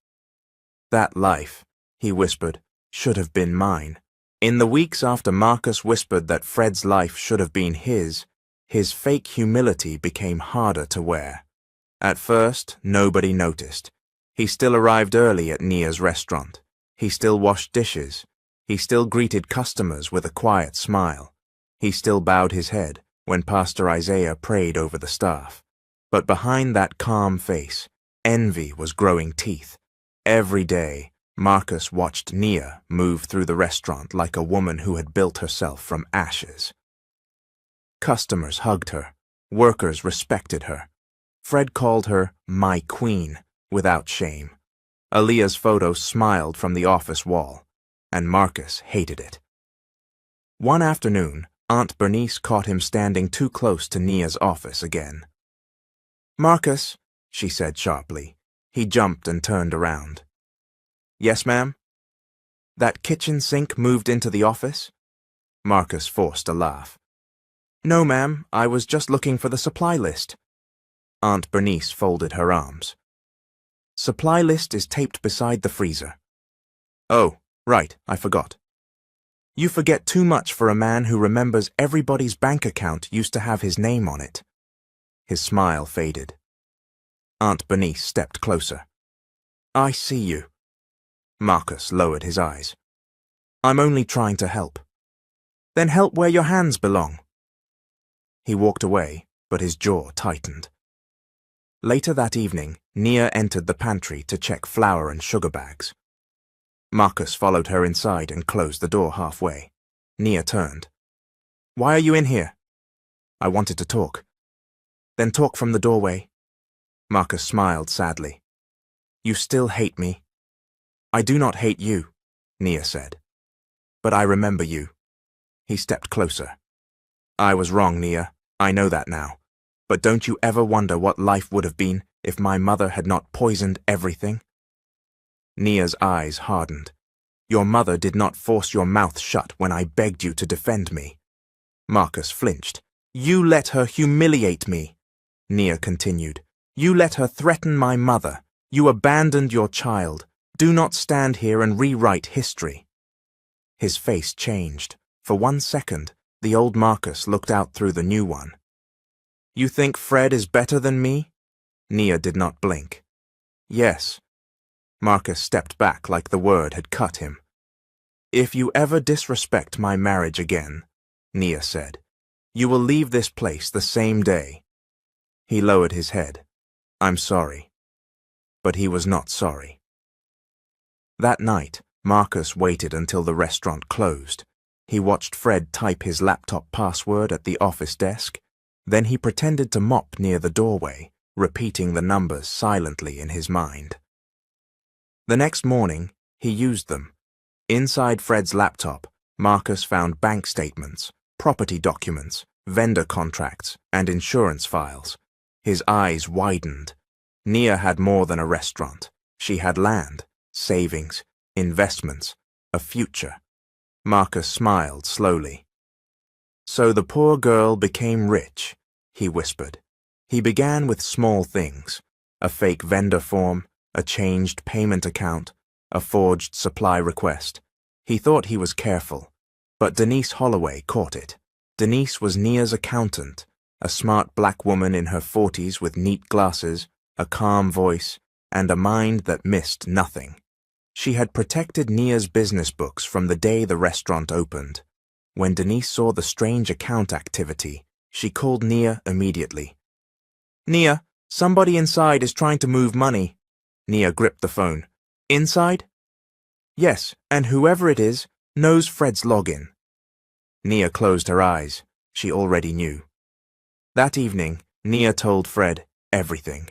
"That life," he whispered, "should have been mine." In the weeks after Marcus whispered that Fred's life should have been his fake humility became harder to wear. At first, nobody noticed. He still arrived early at Nia's restaurant. He still washed dishes. He still greeted customers with a quiet smile. He still bowed his head when Pastor Isaiah prayed over the staff. But behind that calm face, envy was growing teeth. Every day, Marcus watched Nia move through the restaurant like a woman who had built herself from ashes. Customers hugged her. Workers respected her. Fred called her "my queen" without shame. Aaliyah's photo smiled from the office wall, and Marcus hated it. One afternoon, Aunt Bernice caught him standing too close to Nia's office again. "Marcus," she said sharply. He jumped and turned around. "Yes, ma'am?" "That kitchen sink moved into the office?" Marcus forced a laugh. "No, ma'am, I was just looking for the supply list." Aunt Bernice folded her arms. "Supply list is taped beside the freezer." "Oh, right, I forgot." "You forget too much for a man who remembers everybody's bank account used to have his name on it." His smile faded. Aunt Bernice stepped closer. "I see you." Marcus lowered his eyes. "I'm only trying to help." "Then help where your hands belong." He walked away, but his jaw tightened. Later that evening, Nia entered the pantry to check flour and sugar bags. Marcus followed her inside and closed the door halfway. Nia turned. "Why are you in here?" "I wanted to talk." "Then talk from the doorway." Marcus smiled sadly. "You still hate me." "I do not hate you," Nia said. "But I remember you." He stepped closer. "I was wrong, Nia. I know that now. But don't you ever wonder what life would have been if my mother had not poisoned everything?" Nia's eyes hardened. "Your mother did not force your mouth shut when I begged you to defend me." Marcus flinched. "You let her humiliate me," Nia continued. "You let her threaten my mother. You abandoned your child. Do not stand here and rewrite history." His face changed. For 1 second, the old Marcus looked out through the new one. "You think Fred is better than me?" Nia did not blink. Yes. Marcus stepped back like the word had cut him. If you ever disrespect my marriage again, Nia said, you will leave this place the same day. He lowered his head. I'm sorry. But he was not sorry. That night, Marcus waited until the restaurant closed. He watched Fred type his laptop password at the office desk. Then he pretended to mop near the doorway, repeating the numbers silently in his mind. The next morning, he used them. Inside Fred's laptop, Marcus found bank statements, property documents, vendor contracts, and insurance files. His eyes widened. Nia had more than a restaurant. She had land, savings, investments, a future. Marcus smiled slowly. So the poor girl became rich, he whispered. He began with small things, a fake vendor form, a changed payment account, a forged supply request. He thought he was careful, but Denise Holloway caught it. Denise was Nia's accountant, a smart black woman in her 40s with neat glasses, a calm voice, and a mind that missed nothing. She had protected Nia's business books from the day the restaurant opened. When Denise saw the strange account activity, she called Nia immediately. Nia, somebody inside is trying to move money. Nia gripped the phone. Inside? Yes, and whoever it is knows Fred's login. Nia closed her eyes. She already knew. That evening, Nia told Fred everything.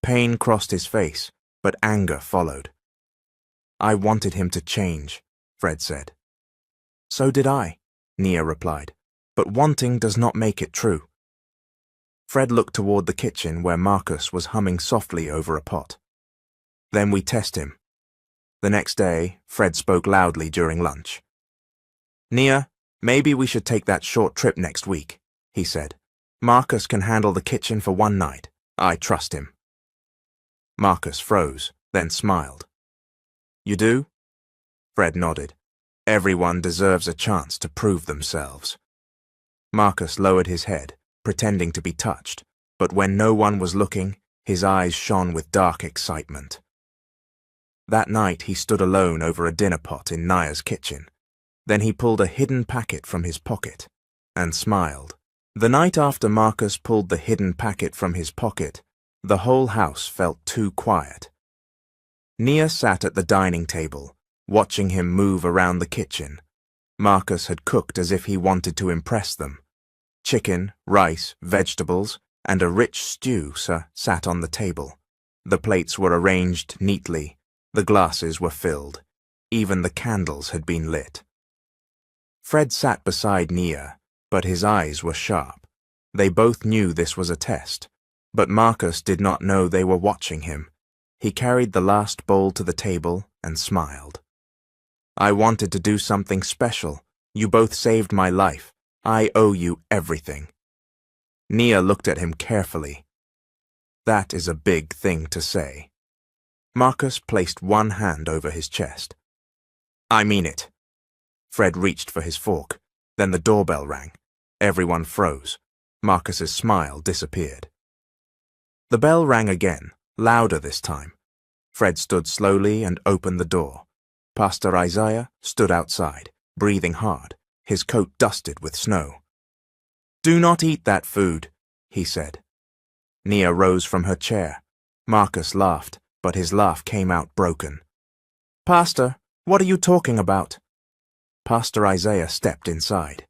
Pain crossed his face, but anger followed. I wanted him to change, Fred said. So did I, Nia replied, but wanting does not make it true. Fred looked toward the kitchen where Marcus was humming softly over a pot. Then we test him. The next day, Fred spoke loudly during lunch. Nia, maybe we should take that short trip next week, he said. Marcus can handle the kitchen for one night. I trust him. Marcus froze, then smiled. You do? Fred nodded. Everyone deserves a chance to prove themselves. Marcus lowered his head, pretending to be touched, but when no one was looking, his eyes shone with dark excitement. That night he stood alone over a dinner pot in Nia's kitchen. Then he pulled a hidden packet from his pocket and smiled. The night after Marcus pulled the hidden packet from his pocket, the whole house felt too quiet. Nia sat at the dining table, watching him move around the kitchen. Marcus had cooked as if he wanted to impress them. Chicken, rice, vegetables, and a rich stew sat on the table. The plates were arranged neatly. The glasses were filled. Even the candles had been lit. Fred sat beside Nia, but his eyes were sharp. They both knew this was a test, but Marcus did not know they were watching him. He carried the last bowl to the table and smiled. I wanted to do something special. You both saved my life. I owe you everything. Nia looked at him carefully. That is a big thing to say. Marcus placed one hand over his chest. I mean it. Fred reached for his fork. Then the doorbell rang. Everyone froze. Marcus's smile disappeared. The bell rang again, louder this time. Fred stood slowly and opened the door. Pastor Isaiah stood outside, breathing hard, his coat dusted with snow. Do not eat that food, he said. Nia rose from her chair. Marcus laughed, but his laugh came out broken. Pastor, what are you talking about? Pastor Isaiah stepped inside.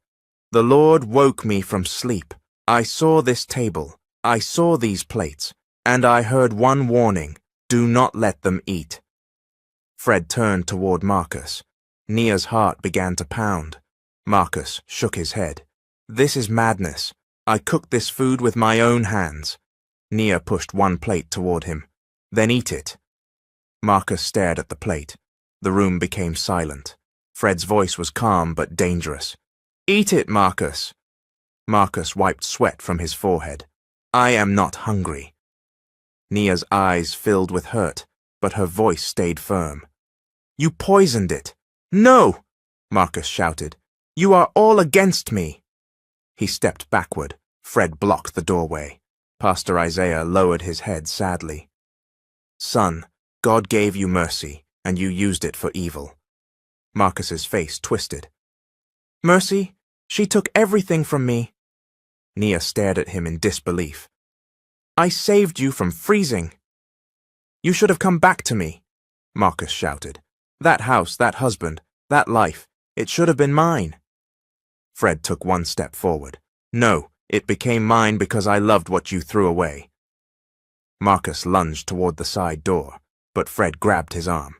The Lord woke me from sleep. I saw this table. I saw these plates. And I heard one warning. Do not let them eat. Fred turned toward Marcus. Nia's heart began to pound. Marcus shook his head. This is madness. I cooked this food with my own hands. Nia pushed one plate toward him. Then eat it. Marcus stared at the plate. The room became silent. Fred's voice was calm but dangerous. Eat it, Marcus. Marcus wiped sweat from his forehead. I am not hungry. Nia's eyes filled with hurt, but her voice stayed firm. You poisoned it. No! Marcus shouted. You are all against me. He stepped backward. Fred blocked the doorway. Pastor Isaiah lowered his head sadly. Son, God gave you mercy, and you used it for evil. Marcus's face twisted. Mercy? She took everything from me. Nia stared at him in disbelief. I saved you from freezing. You should have come back to me, Marcus shouted. That house, that husband, that life, it should have been mine. Fred took one step forward. No, it became mine because I loved what you threw away. Marcus lunged toward the side door, but Fred grabbed his arm.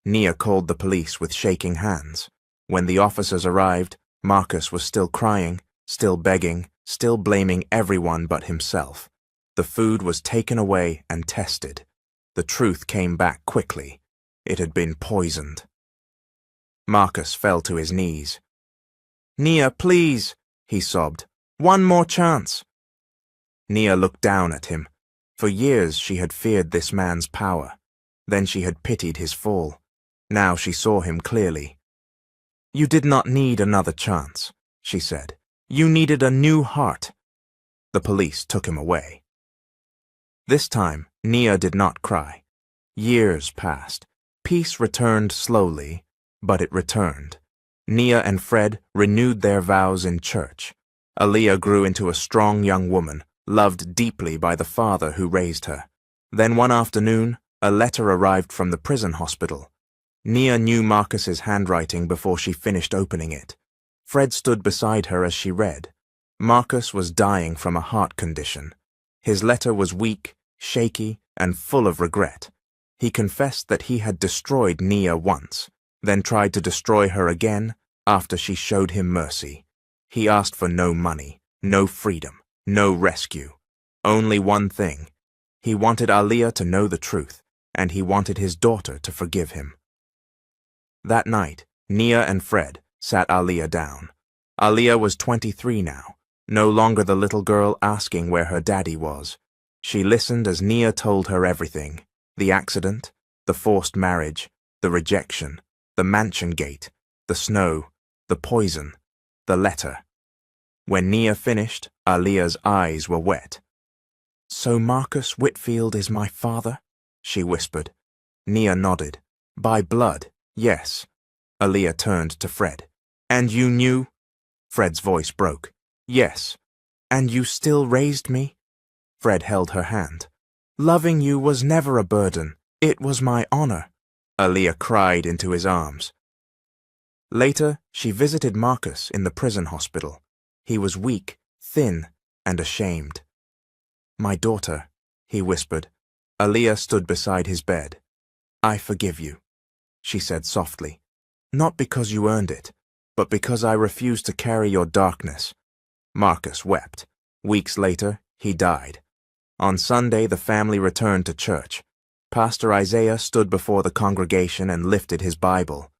Nia called the police with shaking hands. When the officers arrived, Marcus was still crying, still begging, still blaming everyone but himself. The food was taken away and tested. The truth came back quickly. It had been poisoned. Marcus fell to his knees. Nia, please, he sobbed. One more chance. Nia looked down at him. For years she had feared this man's power. Then she had pitied his fall. Now she saw him clearly. You did not need another chance, she said. You needed a new heart. The police took him away. This time, Nia did not cry. Years passed. Peace returned slowly, but it returned. Nia and Fred renewed their vows in church. Aaliyah grew into a strong young woman, loved deeply by the father who raised her. Then one afternoon, a letter arrived from the prison hospital. Nia knew Marcus's handwriting before she finished opening it. Fred stood beside her as she read. Marcus was dying from a heart condition. His letter was weak, shaky, and full of regret. He confessed that he had destroyed Nia once, then tried to destroy her again after she showed him mercy. He asked for no money, no freedom, no rescue. Only one thing. He wanted Aaliyah to know the truth, and he wanted his daughter to forgive him. That night, Nia and Fred sat Aaliyah down. Aaliyah was 23 now, no longer the little girl asking where her daddy was. She listened as Nia told her everything. The accident, the forced marriage, the rejection, the mansion gate, the snow, the poison, the letter. When Nia finished, Aaliyah's eyes were wet. So Marcus Whitfield is my father? She whispered. Nia nodded. By blood, yes. Aaliyah turned to Fred. And you knew? Fred's voice broke. Yes. And you still raised me? Fred held her hand. Loving you was never a burden. It was my honor. Aaliyah cried into his arms. Later, she visited Marcus in the prison hospital. He was weak, thin, and ashamed. My daughter, he whispered. Aaliyah stood beside his bed. I forgive you, she said softly. Not because you earned it, but because I refused to carry your darkness. Marcus wept. Weeks later, he died. On Sunday, the family returned to church. Pastor Isaiah stood before the congregation and lifted his Bible.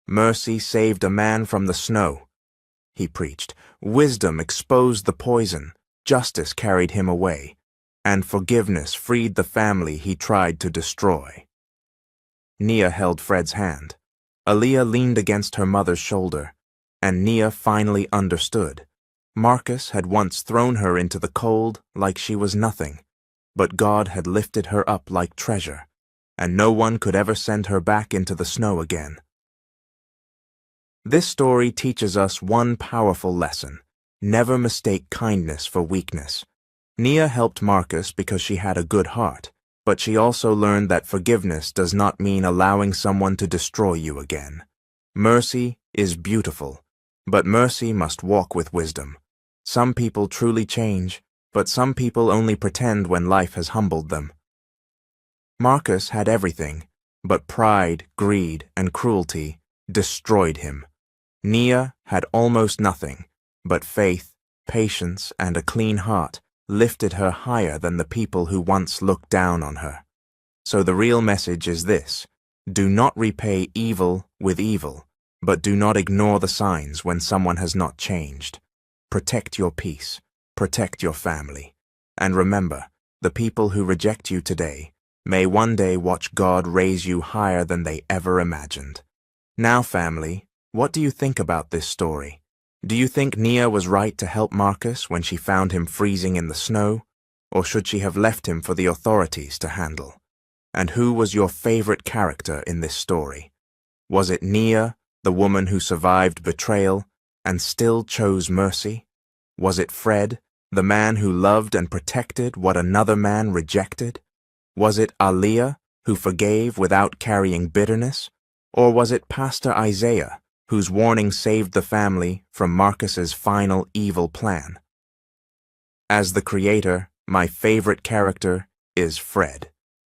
Mercy saved a man from the snow, he preached. Wisdom exposed the poison. Justice carried him away. And forgiveness freed the family he tried to destroy. Nia held Fred's hand. Aaliyah leaned against her mother's shoulder, and Nia finally understood. Marcus had once thrown her into the cold like she was nothing, but God had lifted her up like treasure, and no one could ever send her back into the snow again. This story teaches us one powerful lesson. Never mistake kindness for weakness. Nia helped Marcus because she had a good heart, but she also learned that forgiveness does not mean allowing someone to destroy you again. Mercy is beautiful, but mercy must walk with wisdom. Some people truly change, but some people only pretend when life has humbled them. Marcus had everything, but pride, greed, and cruelty destroyed him. Nia had almost nothing, but faith, patience, and a clean heart lifted her higher than the people who once looked down on her. So the real message is this: do not repay evil with evil, but do not ignore the signs when someone has not changed. Protect your peace, protect your family, and remember, the people who reject you today may one day watch God raise you higher than they ever imagined. Now, family, what do you think about this story? Do you think Nia was right to help Marcus when she found him freezing in the snow? or should she have left him for the authorities to handle? And who was your favorite character in this story? Was it Nia, the woman who survived betrayal and still chose mercy? Was it Fred, the man who loved and protected what another man rejected? Was it Aaliyah, who forgave without carrying bitterness? Or was it Pastor Isaiah, whose warning saved the family from Marcus's final evil plan? As the creator, my favorite character is Fred,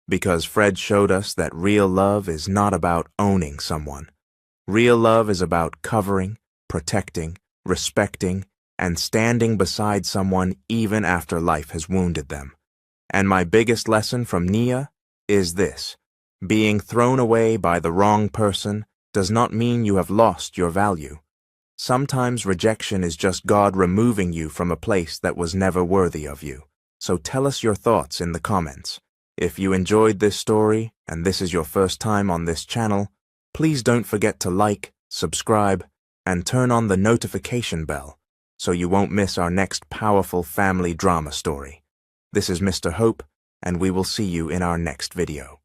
because Fred showed us that real love is not about owning someone. Real love is about covering, protecting, respecting, and standing beside someone even after life has wounded them. And my biggest lesson from Nia is this: being thrown away by the wrong person does not mean you have lost your value. Sometimes rejection is just God removing you from a place that was never worthy of you. So tell us your thoughts in the comments. If you enjoyed this story and this is your first time on this channel, please don't forget to like, subscribe, and turn on the notification bell so you won't miss our next powerful family drama story. This is Mr. Hope, and we will see you in our next video.